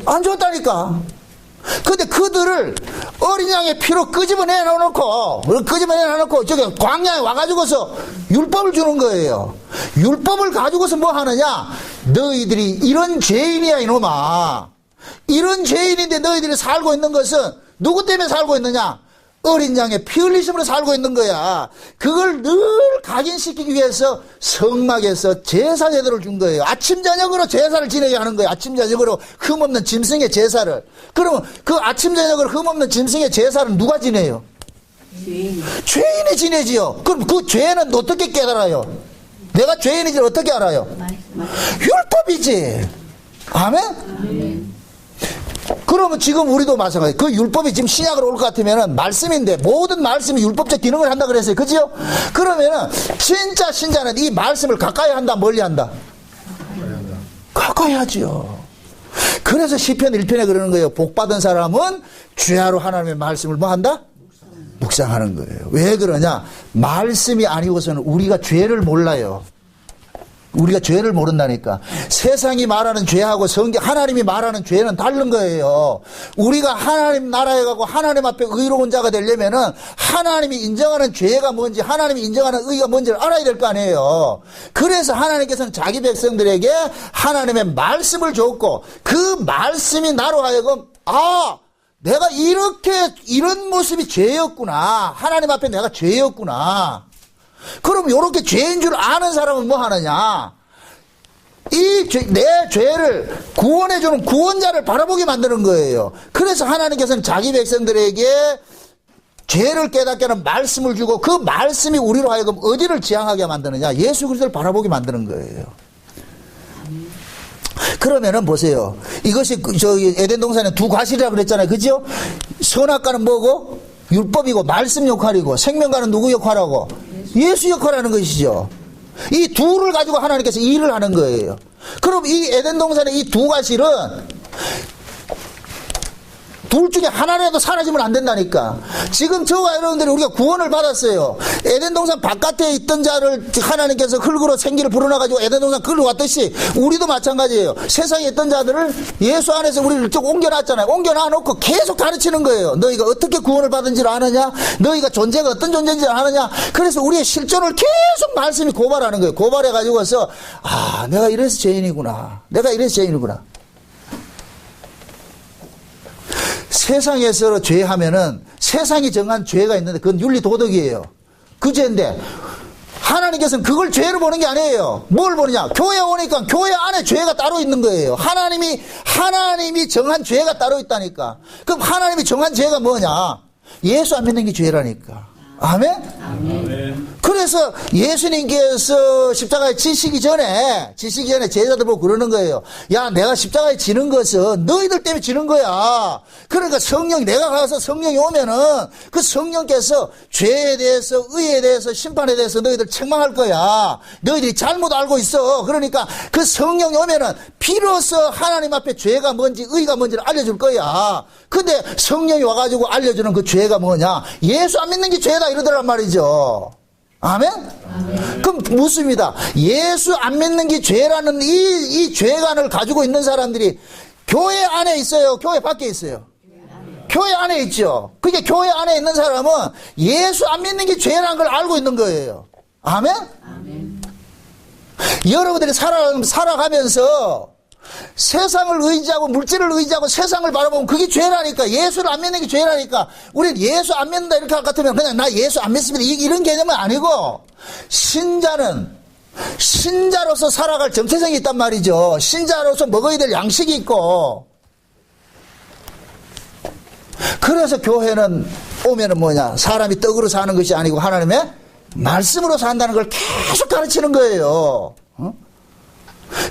안 줬다니까. 근데 그들을 어린 양의 피로 끄집어내 놓고 저기 광야에 와가지고서 율법을 주는 거예요. 율법을 가지고서 뭐 하느냐? 너희들이 이런 죄인이야 이놈아. 이런 죄인인데 너희들이 살고 있는 것은 누구 때문에 살고 있느냐? 어린 양의 피 흘리심으로 살고 있는 거야. 그걸 늘 각인시키기 위해서 성막에서 제사 제도를 준 거예요. 아침 저녁으로 제사를 지내게 하는 거예요. 아침 저녁으로 흠없는 짐승의 제사를. 그러면 그 아침 저녁으로 흠없는 짐승의 제사를 누가 지내요? 죄인이 지내지요. 그럼 그 죄는 어떻게 깨달아요? 내가 죄인인지 어떻게 알아요? 율법이지. 아멘? 그러면 지금 우리도 마찬가지. 그 율법이 지금 신약으로 올 것 같으면은 말씀인데 모든 말씀이 율법적 기능을 한다 그랬어요. 그죠? 그러면은 진짜 신자는 이 말씀을 가까이 한다, 멀리 한다? 가까이 하지요. 그래서 시편 1편에 그러는 거예요. 복받은 사람은 주야로 하나님의 말씀을 뭐 한다? 묵상하는 거예요. 왜 그러냐? 말씀이 아니고서는 우리가 죄를 몰라요. 우리가 죄를 모른다니까. 세상이 말하는 죄하고 하나님이 말하는 죄는 다른 거예요. 우리가 하나님 나라에 가고 하나님 앞에 의로운 자가 되려면은 하나님이 인정하는 죄가 뭔지 하나님이 인정하는 의가 뭔지를 알아야 될 거 아니에요. 그래서 하나님께서는 자기 백성들에게 하나님의 말씀을 줬고 그 말씀이 나로 하여금 내가 이런 모습이 죄였구나. 하나님 앞에 내가 죄였구나. 그럼 이렇게 죄인 줄 아는 사람은 뭐 하느냐? 내 죄를 구원해주는 구원자를 바라보게 만드는 거예요. 그래서 하나님께서는 자기 백성들에게 죄를 깨닫게 하는 말씀을 주고 그 말씀이 우리로 하여금 어디를 지향하게 만드느냐? 예수 그리스도를 바라보게 만드는 거예요. 그러면은 보세요. 이것이 에덴 동산에 두 과실이라고 그랬잖아요. 그죠? 선악과는 뭐고? 율법이고 말씀 역할이고 생명과는 누구 역할하고? 예수 역할하는 것이죠. 이 둘을 가지고 하나님께서 일을 하는 거예요. 그럼 이 에덴 동산의 이 두 과실은 둘 중에 하나라도 사라지면 안 된다니까. 지금 저와 여러분들이 우리가 구원을 받았어요. 에덴 동산 바깥에 있던 자를 하나님께서 흙으로 생기를 불어넣어가지고 에덴 동산 끌어왔듯이 우리도 마찬가지예요. 세상에 있던 자들을 예수 안에서 우리를 쭉 옮겨놨잖아요. 옮겨놔놓고 계속 가르치는 거예요. 너희가 어떻게 구원을 받은지를 아느냐? 너희가 존재가 어떤 존재인지를 아느냐? 그래서 우리의 실존을 계속 말씀이 고발하는 거예요. 고발해가지고서 내가 이래서 죄인이구나. 내가 이래서 죄인이구나. 세상에서 죄하면은 세상이 정한 죄가 있는데 그건 윤리 도덕이에요. 그 죄인데 하나님께서는 그걸 죄로 보는 게 아니에요. 뭘 보느냐? 교회 오니까 교회 안에 죄가 따로 있는 거예요. 하나님이 정한 죄가 따로 있다니까. 그럼 하나님이 정한 죄가 뭐냐? 예수 안 믿는 게 죄라니까. 아멘? 아멘. 그래서 예수님께서 십자가에 지시기 전에 제자들 보고 그러는 거예요. 야, 내가 십자가에 지는 것은 너희들 때문에 지는 거야. 그러니까 내가 가서 성령이 오면은 그 성령께서 죄에 대해서, 의에 대해서, 심판에 대해서 너희들 책망할 거야. 너희들이 잘못 알고 있어. 그러니까 그 성령이 오면은 비로소 하나님 앞에 죄가 뭔지, 의가 뭔지를 알려줄 거야. 근데 성령이 와가지고 알려주는 그 죄가 뭐냐? 예수 안 믿는 게 죄다 이러더란 말이죠. 아멘? 아멘. 그럼 묻습니다. 예수 안 믿는 게 죄라는 이 죄관을 가지고 있는 사람들이 교회 안에 있어요? 교회 밖에 있어요? 교회 안에 있죠. 그게 교회 안에 있는 사람은 예수 안 믿는 게 죄라는 걸 알고 있는 거예요. 아멘? 아멘. 여러분들이 살아가면서 세상을 의지하고 물질을 의지하고 세상을 바라보면 그게 죄라니까. 예수를 안 믿는 게 죄라니까. 우린 예수 안 믿는다 이렇게 할 것 같으면 그냥 나 예수 안 믿습니다 이런 개념은 아니고, 신자는 신자로서 살아갈 정체성이 있단 말이죠. 신자로서 먹어야 될 양식이 있고. 그래서 교회는 오면은 뭐냐? 사람이 떡으로 사는 것이 아니고 하나님의 말씀으로 산다는 걸 계속 가르치는 거예요.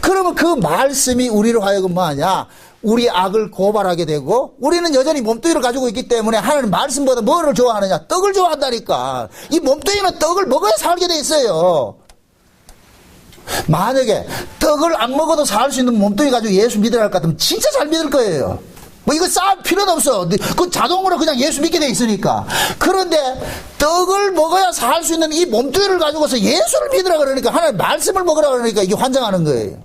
그러면 그 말씀이 우리로 하여금 뭐하냐? 우리 악을 고발하게 되고, 우리는 여전히 몸뚱이를 가지고 있기 때문에 하나님 말씀보다 뭐를 좋아하느냐? 떡을 좋아한다니까. 이 몸뚱이는 떡을 먹어야 살게 돼 있어요. 만약에 떡을 안 먹어도 살 수 있는 몸뚱이 가지고 예수 믿으라 할 것 같으면 진짜 잘 믿을 거예요. 뭐 이거 쌓을 필요는 없어. 그 자동으로 그냥 예수 믿게 돼 있으니까. 그런데 떡을 먹어야 살 수 있는 이 몸뚱이를 가지고서 예수를 믿으라 그러니까, 하나님 말씀을 먹으라 그러니까 이게 환장하는 거예요.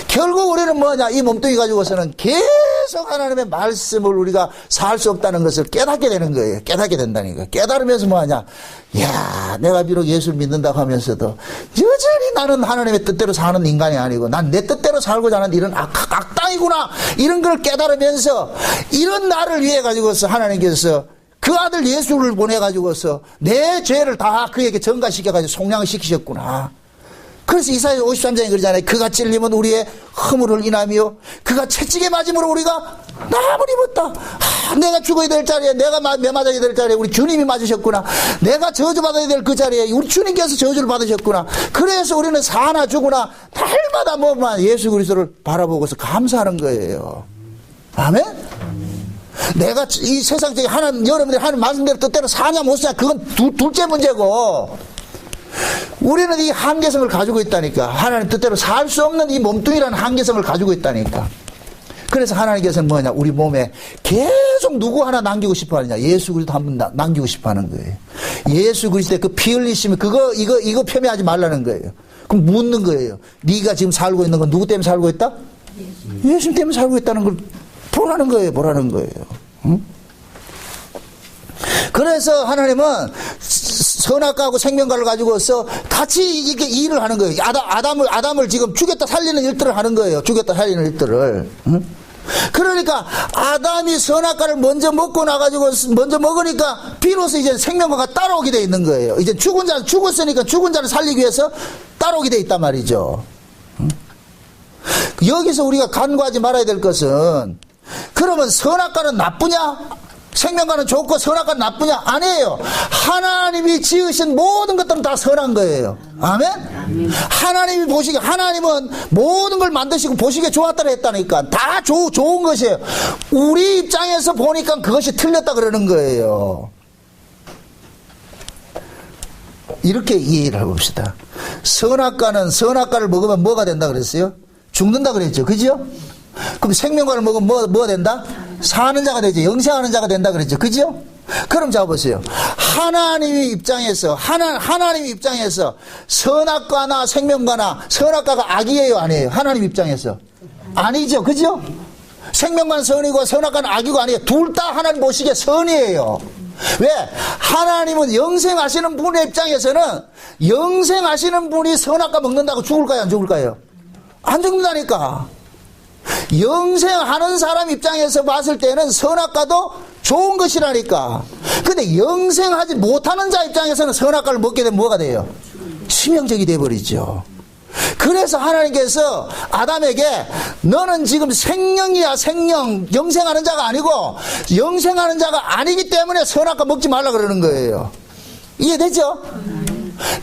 결국 우리는 뭐냐? 이 몸뚱이 가지고서는 계속 하나님의 말씀을 우리가 살 수 없다는 것을 깨닫게 되는 거예요. 깨닫게 된다니까. 깨달으면서 뭐하냐? 야, 내가 비록 예수를 믿는다고 하면서도 여전히 나는 하나님의 뜻대로 사는 인간이 아니고 난 내 뜻대로 살고자 하는 이런 악당이구나. 이런 걸 깨달으면서 이런 나를 위해 가지고서 하나님께서 그 아들 예수를 보내가지고서 내 죄를 다 그에게 전가시켜가지고 속량을 시키셨구나. 그래서 이사야 53장에 그러잖아요. 그가 찔림은 우리의 허물을 인하며 그가 채찍에 맞음으로 우리가 나음을 입었다. 내가 죽어야 될 자리에, 내가 매맞아야 될 자리에 우리 주님이 맞으셨구나. 내가 저주받아야 될 그 자리에 우리 주님께서 저주를 받으셨구나. 그래서 우리는 사나 죽으나 달마다 뭐만 예수 그리스도를 바라보고서 감사하는 거예요. 아멘? 내가 이 세상적인 여러분들이 하는 말씀대로 뜻대로 사냐 못 사냐 그건 둘째 문제고, 우리는 이 한계성을 가지고 있다니까. 하나님 뜻대로 살 수 없는 이 몸뚱이라는 한계성을 가지고 있다니까. 그래서 하나님께서는 뭐냐? 우리 몸에 계속 누구 하나 남기고 싶어 하느냐? 예수 그리스도 한 분 남기고 싶어 하는 거예요. 예수 그리스도의 그 피 흘리심이 이거 폄훼하지 말라는 거예요. 그럼 묻는 거예요. 네가 지금 살고 있는 건 누구 때문에 살고 있다? 예수 때문에 살고 있다는 걸 보라는 거예요. 응? 그래서 하나님은 선악과하고 생명과를 가지고서 같이 이게 일을 하는 거예요. 아담을 지금 죽였다 살리는 일들을 하는 거예요. 죽였다 살리는 일들을. 응? 그러니까 아담이 선악과를 먼저 먹고 나가지고 먼저 먹으니까 비로소 이제 생명과가 따라오게 돼 있는 거예요. 이제 죽었으니까 죽은 자를 살리기 위해서 따라오게 돼 있단 말이죠. 응? 여기서 우리가 간과하지 말아야 될 것은, 그러면 선악과는 나쁘냐? 생명과는 좋고 선악과는 나쁘냐? 아니에요. 하나님이 지으신 모든 것들은 다 선한 거예요. 아멘? 하나님이 하나님은 모든 걸 만드시고 보시기에 좋았다고 했다니까. 다 좋은 것이에요. 우리 입장에서 보니까 그것이 틀렸다 그러는 거예요. 이렇게 이해를 해봅시다. 선악과를 먹으면 뭐가 된다 그랬어요? 죽는다 그랬죠. 그죠? 그럼 생명과를 먹으면 뭐가 된다? 사는 자가 되죠. 영생하는 자가 된다 그랬죠. 그죠? 그럼 잡아보세요. 하나님 입장에서 선악과나 생명과나, 선악과가 악이에요 아니에요? 하나님 입장에서 아니죠. 그죠? 생명과는 선이고 선악과는 악이고 아니에요. 둘 다 하나님 보시기에 선이에요. 왜? 하나님은 영생하시는 분의 입장에서는, 영생하시는 분이 선악과 먹는다고 죽을까요 안 죽을까요? 안 죽는다니까. 영생하는 사람 입장에서 봤을 때는 선악과도 좋은 것이라니까. 근데 영생하지 못하는 자 입장에서는 선악과를 먹게 되면 뭐가 돼요? 치명적이 돼버리죠. 그래서 하나님께서 아담에게 너는 지금 생명이야, 생명. 영생하는 자가 아니고 영생하는 자가 아니기 때문에 선악과 먹지 말라 그러는 거예요. 이해되죠?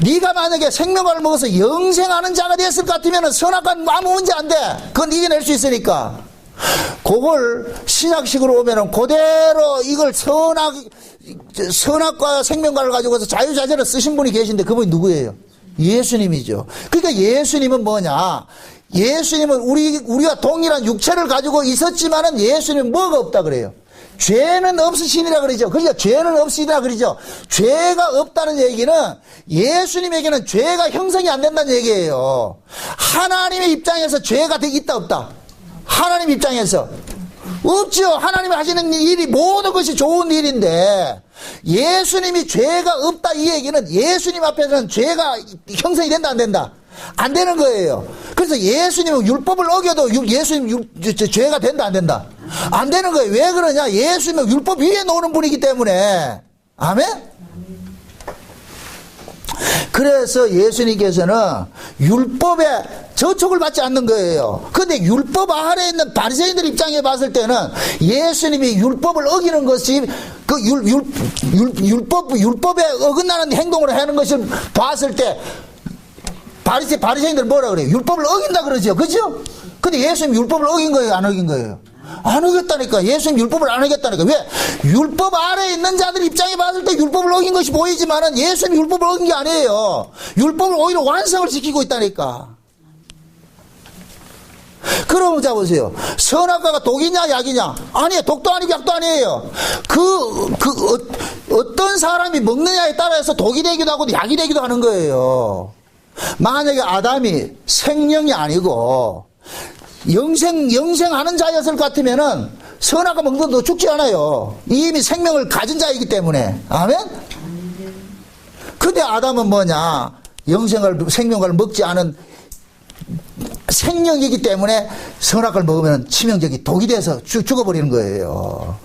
네가 만약에 생명과를 먹어서 영생하는 자가 됐을 것 같으면 선악과는 아무 문제 안 돼. 그건 이겨낼 수 있으니까. 그걸 신약식으로 오면은 그대로 이걸 선악과 생명과를 가지고서 자유자재로 쓰신 분이 계신데 그분이 누구예요? 예수님이죠. 그러니까 예수님은 뭐냐? 예수님은 우리와 동일한 육체를 가지고 있었지만은 예수님은 뭐가 없다 그래요? 죄는 없으시니라 그러죠. 그러니까 죄는 없으시니라 그러죠. 죄가 없다는 얘기는 예수님에게는 죄가 형성이 안 된다는 얘기예요. 하나님의 입장에서 죄가 있다 없다? 하나님 입장에서 없죠. 하나님이 하시는 일이 모든 것이 좋은 일인데 예수님이 죄가 없다 이 얘기는 예수님 앞에서는 죄가 형성이 된다 안 된다? 안 되는 거예요. 그래서 예수님은 율법을 어겨도 예수님 죄가 된다 안 된다? 안 되는 거예요. 왜 그러냐? 예수님은 율법 위에 노는 분이기 때문에. 아멘? 그래서 예수님께서는 율법에 저촉을 받지 않는 거예요. 그런데 율법 아래에 있는 바리새인들 입장에 봤을 때는 예수님이 율법을 어기는 것이 그 율법에 어긋나는 행동을 하는 것을 봤을 때 바리새인들 뭐라 그래요? 율법을 어긴다 그러죠. 그죠? 근데 예수님 율법을 어긴 거예요? 안 어긴 거예요? 안 어겼다니까. 예수님 율법을 안 어겼다니까. 왜? 율법 아래에 있는 자들 입장에 봤을 때 율법을 어긴 것이 보이지만은 예수님 율법을 어긴 게 아니에요. 율법을 오히려 완성을 시키고 있다니까. 그럼 자 보세요. 선악과가 독이냐 약이냐? 아니에요. 독도 아니고 약도 아니에요. 어떤 사람이 먹느냐에 따라서 독이 되기도 하고 약이 되기도 하는 거예요. 만약에 아담이 생명이 아니고 영생하는 자였을 것 같으면은 선악과 먹는 너 죽지 않아요. 이미 생명을 가진 자이기 때문에. 아멘? 근데 아담은 뭐냐? 생명을 먹지 않은 생명이기 때문에 선악과를 먹으면 치명적이 독이 돼서 죽어버리는 거예요.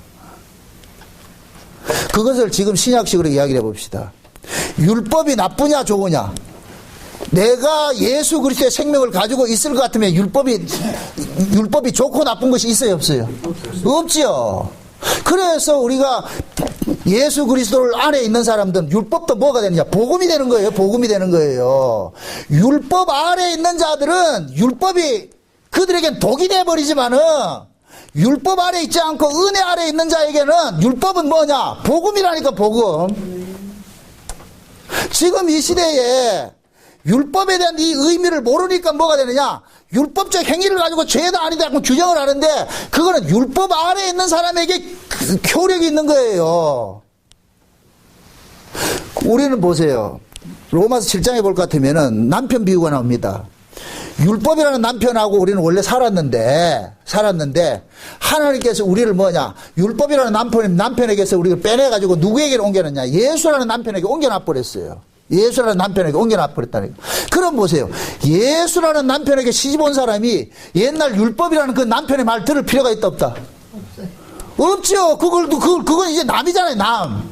그것을 지금 신약식으로 이야기를 해봅시다. 율법이 나쁘냐 좋으냐? 내가 예수 그리스도의 생명을 가지고 있을 것 같으면 율법이 좋고 나쁜 것이 있어요 없어요? 없지요. 그래서 우리가 예수 그리스도 안에 있는 사람들은 율법도 뭐가 되느냐? 복음이 되는 거예요. 복음이 되는 거예요. 율법 아래에 있는 자들은 율법이 그들에겐 독이 돼버리지만은 율법 아래에 있지 않고 은혜 아래에 있는 자에게는 율법은 뭐냐? 복음이라니까 복음. 지금 이 시대에 율법에 대한 이 의미를 모르니까 뭐가 되느냐? 율법적 행위를 가지고 죄다 아니다 규정을 하는데 그거는 율법 아래에 있는 사람에게 효력이 있는 거예요. 우리는 보세요. 로마서 7장에 볼 것 같으면은 남편 비유가 나옵니다. 율법이라는 남편하고 우리는 원래 살았는데 하나님께서 우리를 뭐냐? 율법이라는 남편에게서 우리를 빼내가지고 누구에게 옮겨놨냐? 예수라는 남편에게 옮겨놔 버렸어요. 예수라는 남편에게 옮겨놔 버렸다니까. 그럼 보세요. 예수라는 남편에게 시집 온 사람이 옛날 율법이라는 그 남편의 말 들을 필요가 있다 없다? 없죠. 그건 이제 남이잖아요. 남.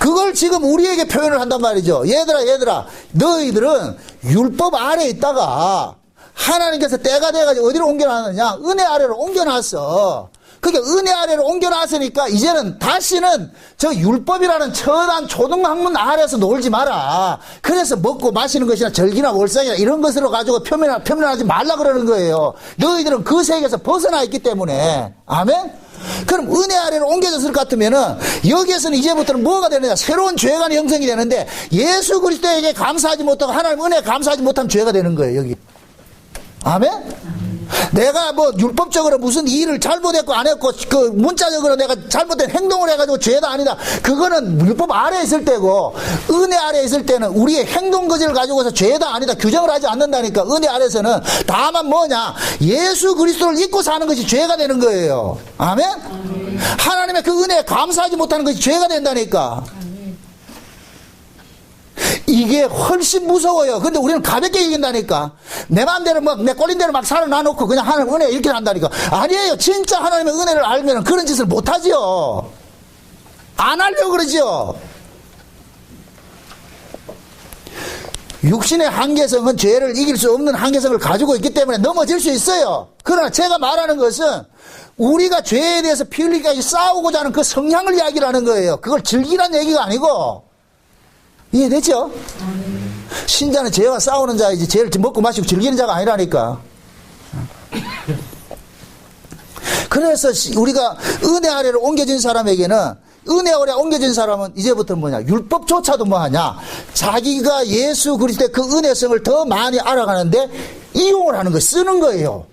그걸 지금 우리에게 표현을 한단 말이죠. 얘들아 너희들은 율법 아래에 있다가 하나님께서 때가 돼가지고 어디로 옮겨놨느냐? 은혜 아래로 옮겨놨어. 그러니까 은혜 아래로 옮겨놨으니까 이제는 다시는 저 율법이라는 처단 초등학문 아래에서 놀지 마라. 그래서 먹고 마시는 것이나 절기나 월상이나 이런 것으로 가지고 표면하지 말라 그러는 거예요. 너희들은 그 세계에서 벗어나 있기 때문에. 아멘? 그럼 은혜 아래로 옮겨졌을 것 같으면은 여기에서는 이제부터는 뭐가 되느냐? 새로운 죄가 형성이 되는데 예수 그리스도에게 감사하지 못하고 하나님 은혜에 감사하지 못하면 죄가 되는 거예요. 여기. 아멘? 내가 뭐 율법적으로 무슨 일을 잘못했고 안 했고 그 문자적으로 내가 잘못된 행동을 해가지고 죄다 아니다. 그거는 율법 아래에 있을 때고 은혜 아래에 있을 때는 우리의 행동 거지를 가지고서 죄다 아니다 규정을 하지 않는다니까. 은혜 아래에서는 다만 뭐냐? 예수 그리스도를 믿고 사는 것이 죄가 되는 거예요. 아멘? 하나님의 그 은혜에 감사하지 못하는 것이 죄가 된다니까. 이게 훨씬 무서워요. 근데 우리는 가볍게 이긴다니까. 내 마음대로 막, 내 꼴린 대로 막 살아놔놓고 그냥 하나님 은혜 이렇게 한다니까. 아니에요. 진짜 하나님의 은혜를 알면 그런 짓을 못하지요. 안 하려고 그러지요. 육신의 한계성은 죄를 이길 수 없는 한계성을 가지고 있기 때문에 넘어질 수 있어요. 그러나 제가 말하는 것은 우리가 죄에 대해서 피 흘리기까지 싸우고자 하는 그 성향을 이야기를 하는 거예요. 그걸 즐기란 얘기가 아니고. 이해되죠? 신자는 죄와 싸우는 자이지 죄를 먹고 마시고 즐기는 자가 아니라니까. 그래서 우리가 은혜 아래로 옮겨진 사람에게는, 은혜 아래 옮겨진 사람은 이제부터 뭐냐, 율법조차도 뭐하냐, 자기가 예수 그리스도의 그 은혜성을 더 많이 알아가는데 이용을 하는 거예요. 쓰는 거예요.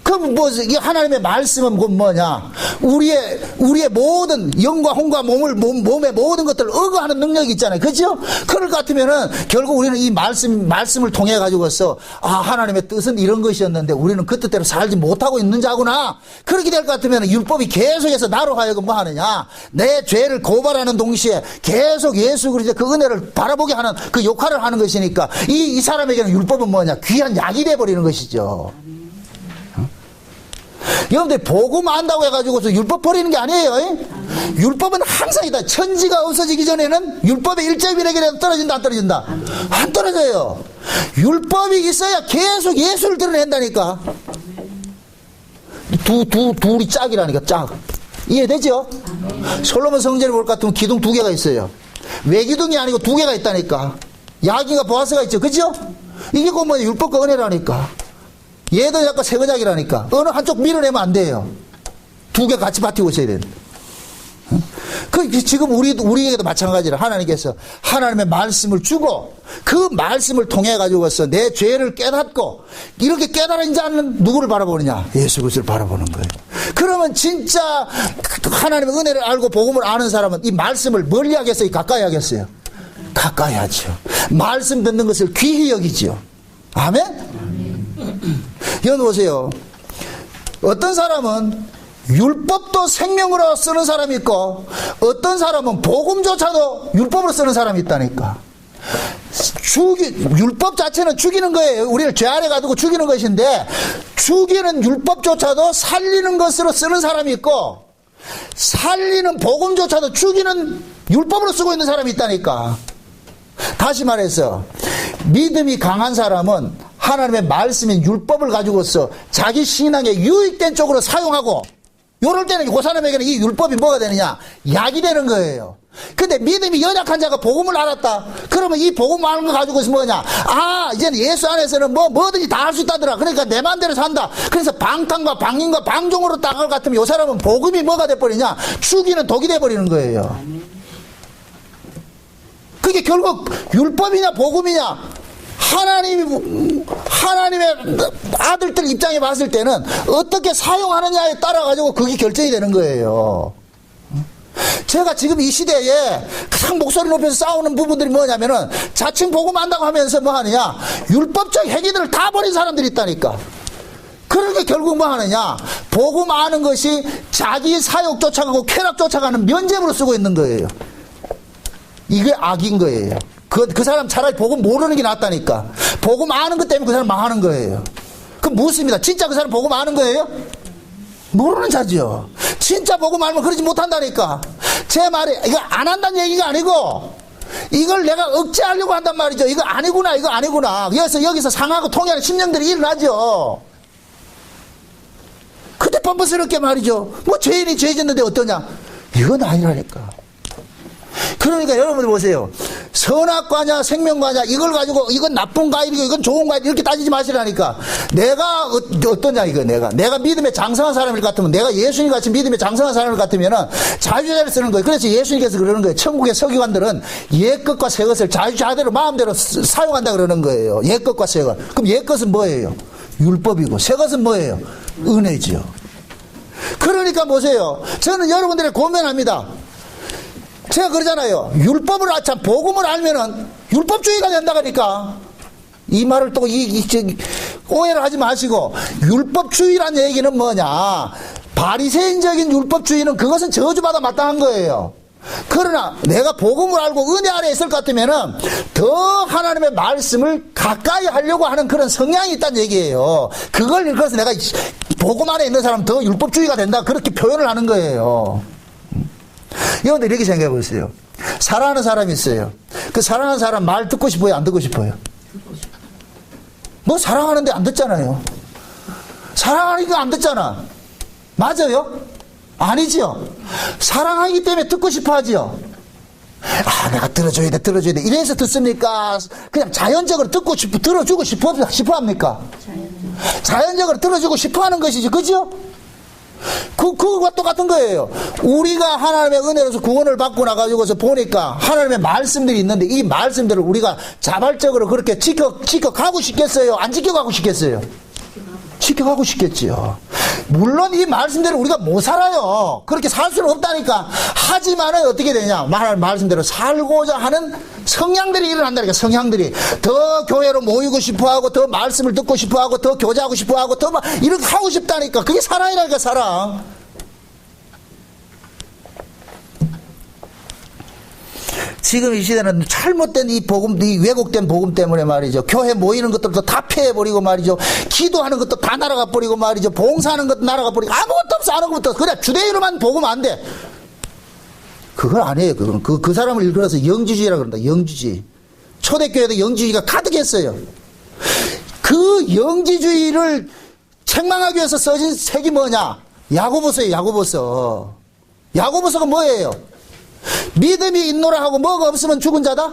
그럼 뭐, 이 하나님의 말씀은 뭐냐? 우리의 모든 영과 혼과 몸의 모든 것들을 억어하는 능력이 있잖아요. 그죠? 그럴 것 같으면은 결국 우리는 이 말씀을 통해 가지고서, 아, 하나님의 뜻은 이런 것이었는데 우리는 그 뜻대로 살지 못하고 있는 자구나. 그렇게 될 것 같으면 율법이 계속해서 나로 하여금 뭐 하느냐? 내 죄를 고발하는 동시에 계속 예수 그리스도의 그 은혜를 바라보게 하는 그 역할을 하는 것이니까 이 사람에게는 율법은 뭐냐? 귀한 약이 돼버리는 것이죠. 여러분들 복음 안다고 해가지고서 율법 버리는 게 아니에요. 율법은 항상이다. 천지가 없어지기 전에는 율법의 1.1에게라도 떨어진다 안 떨어진다? 안 떨어져요. 율법이 있어야 계속 예수를 드러낸다니까. 둘이 짝이라니까. 짝. 이해되죠? 솔로몬 성전을 볼 것 같으면 기둥 2개가 있어요. 외기둥이 아니고 2개가 있다니까. 야긴과 보아스가 있죠. 그죠? 이게 곧 뭐냐, 율법과 은혜라니까. 얘도 약간 세거작이라니까. 어느 한쪽 밀어내면 안 돼요. 2개 같이 버티고 있어야 돼. 지금 우리에게도 마찬가지라. 하나님께서 하나님의 말씀을 주고 그 말씀을 통해 가지고서 내 죄를 깨닫고, 이렇게 깨달은 자는 누구를 바라보느냐? 예수 그리스도를 바라보는 거예요. 그러면 진짜 하나님의 은혜를 알고 복음을 아는 사람은 이 말씀을 멀리 하겠어요? 가까이 하겠어요? 가까이 하죠. 말씀 듣는 것을 귀히 여기죠. 아멘? 여러분 보세요. 어떤 사람은 율법도 생명으로 쓰는 사람이 있고 어떤 사람은 복음조차도 율법으로 쓰는 사람이 있다니까. 율법 자체는 죽이는 거예요. 우리를 죄 아래 가두고 죽이는 것인데, 죽이는 율법조차도 살리는 것으로 쓰는 사람이 있고 살리는 복음조차도 죽이는 율법으로 쓰고 있는 사람이 있다니까. 다시 말해서 믿음이 강한 사람은 하나님의 말씀인 율법을 가지고서 자기 신앙에 유익된 쪽으로 사용하고, 요럴 때는 그 사람에게는 이 율법이 뭐가 되느냐? 약이 되는 거예요. 근데 믿음이 연약한 자가 복음을 알았다. 그러면 이 복음 아는 거 가지고서 뭐냐? 아, 이제는 예수 안에서는 뭐든지 다 할 수 있다더라. 그러니까 내 마음대로 산다. 그래서 방탕과 방임과 방종으로 따갈 것 같으면 요 사람은 복음이 뭐가 돼버리냐? 죽이는 독이 돼버리는 거예요. 그게 결국 율법이냐 복음이냐? 하나님의 아들들 입장에 봤을 때는 어떻게 사용하느냐에 따라 가지고 그게 결정이 되는 거예요. 제가 지금 이 시대에 가장 목소리 높여서 싸우는 부분들이 뭐냐면은, 자칭 복음 안다고 하면서 뭐 하느냐, 율법적 행위들을 다 버린 사람들이 있다니까. 그러니까 결국 뭐 하느냐, 복음 아는 것이 자기 사욕 쫓아가고 쾌락 쫓아가는 면죄부로 쓰고 있는 거예요. 이게 악인 거예요. 그 사람 차라리 복음 모르는 게 낫다니까. 복음 아는 것 때문에 그 사람 망하는 거예요. 그럼 묻습니다. 진짜 그 사람 복음 아는 거예요? 모르는 자죠. 진짜 복음 알면 그러지 못한다니까. 제 말이 이거 안 한다는 얘기가 아니고, 이걸 내가 억제하려고 한단 말이죠. 이거 아니구나, 이거 아니구나. 그래서 여기서 상하고 통하는 심령들이 일어나죠. 그때 뻔뻔스럽게 말이죠. 뭐 죄인이 죄 짓는데 어떠냐? 이건 아니라니까. 그러니까 여러분들 보세요. 선악과냐 생명과냐 이걸 가지고 이건 나쁜 과일이고 이건 좋은 과일 이렇게 따지지 마시라니까. 내가 어떠냐 이거. 내가 믿음에 장성한 사람일 같으면, 내가 예수님 같이 믿음에 장성한 사람일 같으면은 자유자재를 쓰는 거예요. 그래서 예수님께서 그러는 거예요. 천국의 서기관들은 옛것과 새것을 자유자재로 마음대로 사용한다 그러는 거예요. 옛것과 새것. 그럼 옛것은 뭐예요? 율법이고 새것은 뭐예요? 은혜지요. 그러니까 보세요. 저는 여러분들의 고민합니다. 제가 그러잖아요. 율법을 참 복음을 알면은 율법주의가 된다니까. 이 말을 또 오해를 하지 마시고, 율법주의란 얘기는 뭐냐? 바리새인적인 율법주의는 그것은 저주받아 마땅한 거예요. 그러나 내가 복음을 알고 은혜 아래 있을 것 같으면은 더 하나님의 말씀을 가까이 하려고 하는 그런 성향이 있다는 얘기예요. 그래서 내가 복음 안에 있는 사람은 더 율법주의가 된다, 그렇게 표현을 하는 거예요. 여러분들 이렇게 생각해 보세요. 사랑하는 사람이 있어요. 그 사랑하는 사람 말 듣고 싶어요, 안 듣고 싶어요? 뭐 사랑하는데 안 듣잖아요. 사랑하니까 안 듣잖아. 맞아요? 아니지요. 사랑하기 때문에 듣고 싶어 하지요. 아, 내가 들어줘야 돼. 이래서 듣습니까? 그냥 자연적으로 들어주고 싶어 합니까? 자연적으로 들어주고 싶어 하는 것이지, 그죠? 그거와 똑같은 거예요. 우리가 하나님의 은혜로서 구원을 받고 나가지고서 보니까 하나님의 말씀들이 있는데, 이 말씀들을 우리가 자발적으로 그렇게 지켜가고 싶겠어요? 안 지켜가고 싶겠어요? 지켜가고 싶겠지요. 물론 이 말씀대로 우리가 못 살아요. 그렇게 살 수는 없다니까. 하지만은 어떻게 되냐, 말씀대로 살고자 하는 성향들이 일어난다니까. 성향들이 더 교회로 모이고 싶어하고, 더 말씀을 듣고 싶어하고, 더 교제하고 싶어하고, 더 막 이렇게 하고 싶다니까. 그게 사랑이라니까, 사랑. 지금 이 시대는 잘못된 이 왜곡된 복음 때문에 말이죠. 교회 모이는 것들도 다 폐해버리고 말이죠. 기도하는 것도 다 날아가 버리고 말이죠. 봉사하는 것도 날아가 버리고 아무것도 없어, 아무것도 없어. 그래, 주대인으로만 복음 안 돼. 그건 아니에요. 그 사람을 일컬어서 영주주의라 그런다. 영주주의. 초대교회도 영주주의가 가득했어요. 그 영지주의를 책망하기 위해서 써진 책이 뭐냐? 야고보서예요, 야고보서. 야고보서가 뭐예요? 믿음이 있노라 하고 뭐가 없으면 죽은 자다?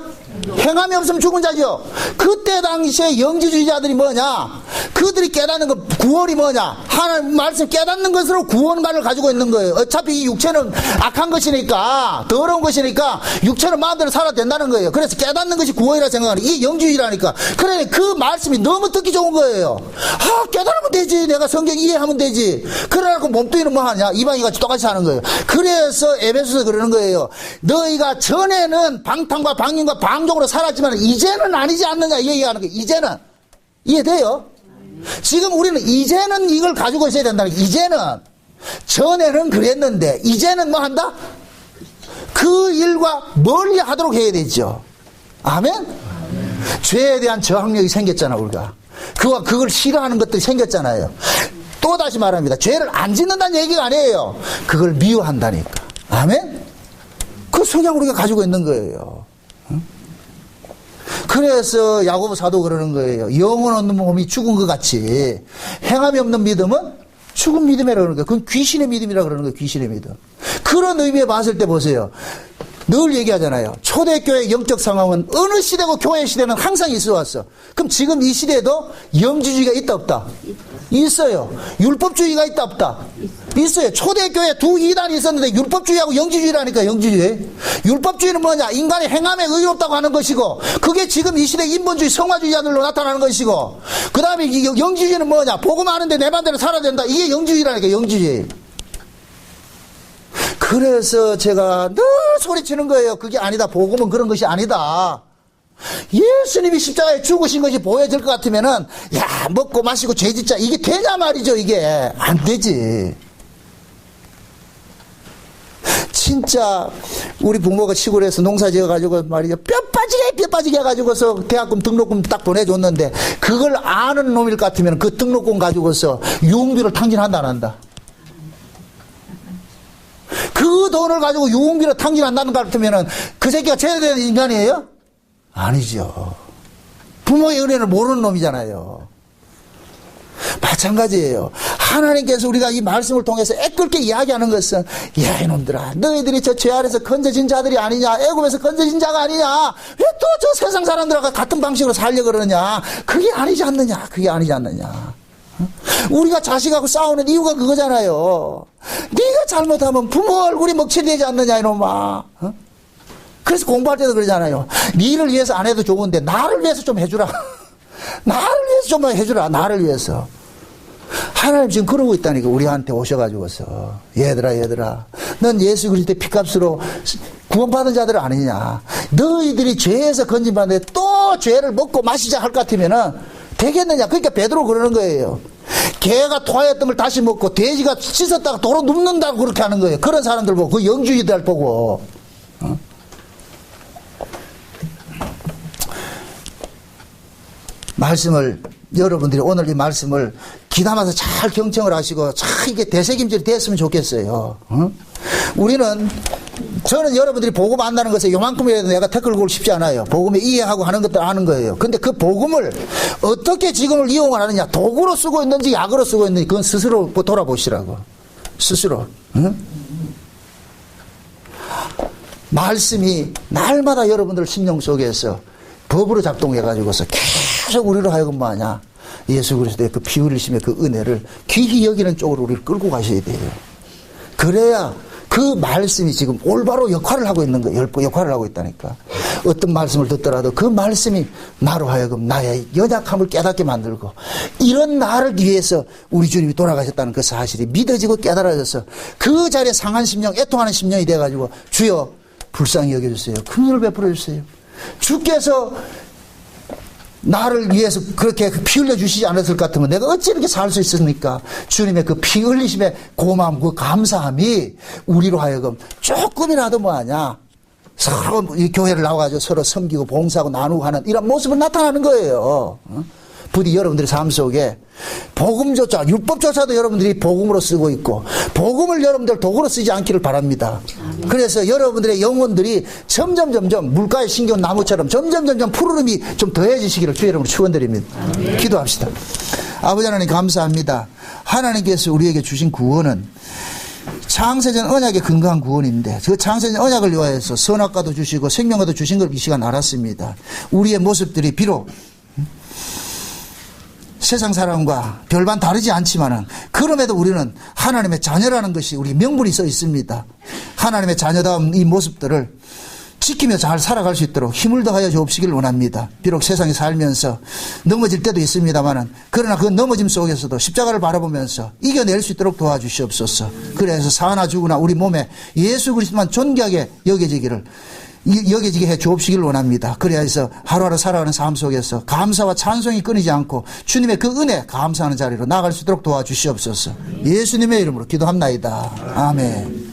행함이 없으면 죽은 자죠. 그때 당시에 영지주의자들이 뭐냐? 그들이 깨닫는 거, 구원이 뭐냐? 하나님 말씀 깨닫는 것으로 구원만을 가지고 있는 거예요. 어차피 이 육체는 악한 것이니까, 더러운 것이니까 육체는 마음대로 살아도 된다는 거예요. 그래서 깨닫는 것이 구원이라 생각하는, 이게 영지주의라니까. 그래, 그 말씀이 너무 듣기 좋은 거예요. 아, 깨달으면 되지. 내가 성경 이해하면 되지. 그래갖고 몸뚱이는 뭐 하냐? 이방인같이 똑같이 하는 거예요. 그래서 에베소서 그러는 거예요. 너희가 전에는 방탕과 방임과 방종으로 살았지만 이제는 아니지 않느냐, 얘기하는 거예요. 이제는. 이해돼요? 지금 우리는 이제는 이걸 가지고 있어야 된다는 거예요. 이제는. 전에는 그랬는데 이제는 뭐 한다? 그 일과 멀리 하도록 해야 되죠. 아멘? 죄에 대한 저항력이 생겼잖아, 우리가. 그걸 싫어하는 것들이 생겼잖아요. 또 다시 말합니다. 죄를 안 짓는다는 얘기가 아니에요. 그걸 미워한다니까. 아멘? 그 성향 우리가 가지고 있는 거예요. 그래서 야고보 사도 그러는 거예요. 영혼 없는 몸이 죽은 것 같이 행함이 없는 믿음은 죽은 믿음이라고 그러는 거예요. 그건 귀신의 믿음이라고 그러는 거예요. 귀신의 믿음. 그런 의미에 봤을 때 보세요. 늘 얘기하잖아요. 초대교회의 영적 상황은 어느 시대고 교회 시대는 항상 있어 왔어. 그럼 지금 이 시대에도 영지주의가 있다 없다? 있어요. 율법주의가 있다 없다? 있어요. 초대교회 두 이단이 있었는데 율법주의하고 영지주의라니까. 영지주의. 율법주의는 뭐냐? 인간의 행함에 의롭다고 하는 것이고, 그게 지금 이 시대 인본주의 성화주의자들로 나타나는 것이고, 그 다음에 영지주의는 뭐냐? 복음 아는데 내 반대로 살아야 된다. 이게 영지주의라니까. 영지주의. 그래서 제가 늘 소리치는 거예요. 그게 아니다. 복음은 그런 것이 아니다. 예수님이 십자가에 죽으신 것이 보여질 것 같으면은, 야, 먹고 마시고 죄 짓자. 이게 되냐 말이죠. 이게 안 되지. 진짜 우리 부모가 시골에서 농사 지어가지고 말이죠. 뼈 빠지게 해가지고서 대학금 등록금 딱 보내줬는데, 그걸 아는 놈일 것 같으면 그 등록금 가지고서 유흥비를 탕진한다 안 한다? 그 돈을 가지고 유흥비로 탕진한다는 것 같으면은 그 새끼가 제대로 된 인간이에요? 아니죠. 부모의 은혜를 모르는 놈이잖아요. 마찬가지예요. 하나님께서 우리가 이 말씀을 통해서 애끓게 이야기하는 것은, 야, 이놈들아, 너희들이 저 죄 아래서 건져진 자들이 아니냐, 애굽에서 건져진 자가 아니냐, 왜 또 저 세상 사람들과 같은 방식으로 살려고 그러느냐, 그게 아니지 않느냐, 그게 아니지 않느냐. 우리가 자식하고 싸우는 이유가 그거잖아요. 네가 잘못하면 부모 얼굴이 먹칠되지 않느냐, 이놈아. 그래서 공부할 때도 그러잖아요. 니를 위해서 안 해도 좋은데 나를 위해서 좀 해주라. 나를 위해서 좀 해주라. 나를 위해서. 하나님 지금 그러고 있다니까. 우리한테 오셔가지고서, 얘들아, 넌 예수 그리스도의 피값으로 구원받은 자들 아니냐. 너희들이 죄에서 건진받는데 또 죄를 먹고 마시자 할 것 같으면은 되겠느냐. 그러니까 베드로 그러는 거예요. 개가 토하였던 걸 다시 먹고 돼지가 씻었다가 도로 눕는다고 그렇게 하는 거예요. 그런 사람들 보고, 그 영주의들 보고. 말씀을 여러분들이 오늘 이 말씀을 귀담아서 잘 경청을 하시고 참 이게 되새김질이 됐으면 좋겠어요. 저는 여러분들이 복음 안다는 것에 요만큼이라도 내가 태클 걸고 싶지 않아요. 복음에 이해하고 하는 것들 아는 거예요. 근데 그 복음을 어떻게 지금을 이용을 하느냐, 도구로 쓰고 있는지 약으로 쓰고 있는지 그건 스스로 돌아보시라고. 스스로. 말씀이 날마다 여러분들 심령 속에서 법으로 작동해가지고서 계속 우리로 하여금 뭐하냐, 예수 그리스도의 그 피 흘리심의 그 은혜를 귀히 여기는 쪽으로 우리를 끌고 가셔야 돼요. 그래야 그 말씀이 지금 올바로 역할을 하고 있는 거예요. 역할을 하고 있다니까. 어떤 말씀을 듣더라도 그 말씀이 나로 하여금 나의 연약함을 깨닫게 만들고, 이런 나를 위해서 우리 주님이 돌아가셨다는 그 사실이 믿어지고 깨달아져서 그 자리에 상한 심령, 애통하는 심령이 돼가지고 주여 불쌍히 여겨주세요, 긍휼을 베풀어 주세요. 주께서 나를 위해서 그렇게 피 흘려 주시지 않았을 것 같으면 내가 어찌 이렇게 살 수 있습니까? 주님의 그 피 흘리심의 고마움, 그 감사함이 우리로 하여금 조금이라도 뭐하냐, 서로 이 교회를 나와가지고 서로 섬기고 봉사하고 나누고 하는 이런 모습을 나타나는 거예요. 부디 여러분들의 삶 속에 복음조차, 율법조차도 여러분들이 복음으로 쓰고 있고, 복음을 여러분들 도구로 쓰지 않기를 바랍니다. 그래서 여러분들의 영혼들이 점점 물가에 심겨온 나무처럼 점점 푸르름이 좀 더해지시기를 주의 이름으로 축원드립니다. 기도합시다. 아버지 하나님 감사합니다. 하나님께서 우리에게 주신 구원은 창세전 언약의 건강한 구원인데, 그 창세전 언약을 위하여서 선악과도 주시고 생명과도 주신 걸 이 시간 알았습니다. 우리의 모습들이 비록 세상 사람과 별반 다르지 않지만은, 그럼에도 우리는 하나님의 자녀라는 것이 우리 명분이 써 있습니다. 하나님의 자녀다운 이 모습들을 지키며 잘 살아갈 수 있도록 힘을 더하여 주옵시길 원합니다. 비록 세상에 살면서 넘어질 때도 있습니다만은, 그러나 그 넘어짐 속에서도 십자가를 바라보면서 이겨낼 수 있도록 도와주시옵소서. 그래서 사나 죽으나 우리 몸에 예수 그리스도만 존귀하게 여겨지게 해 주옵시길 원합니다. 그래야 해서 하루하루 살아가는 삶 속에서 감사와 찬송이 끊이지 않고 주님의 그 은혜 감사하는 자리로 나아갈 수 있도록 도와주시옵소서. 예수님의 이름으로 기도합나이다. 아멘.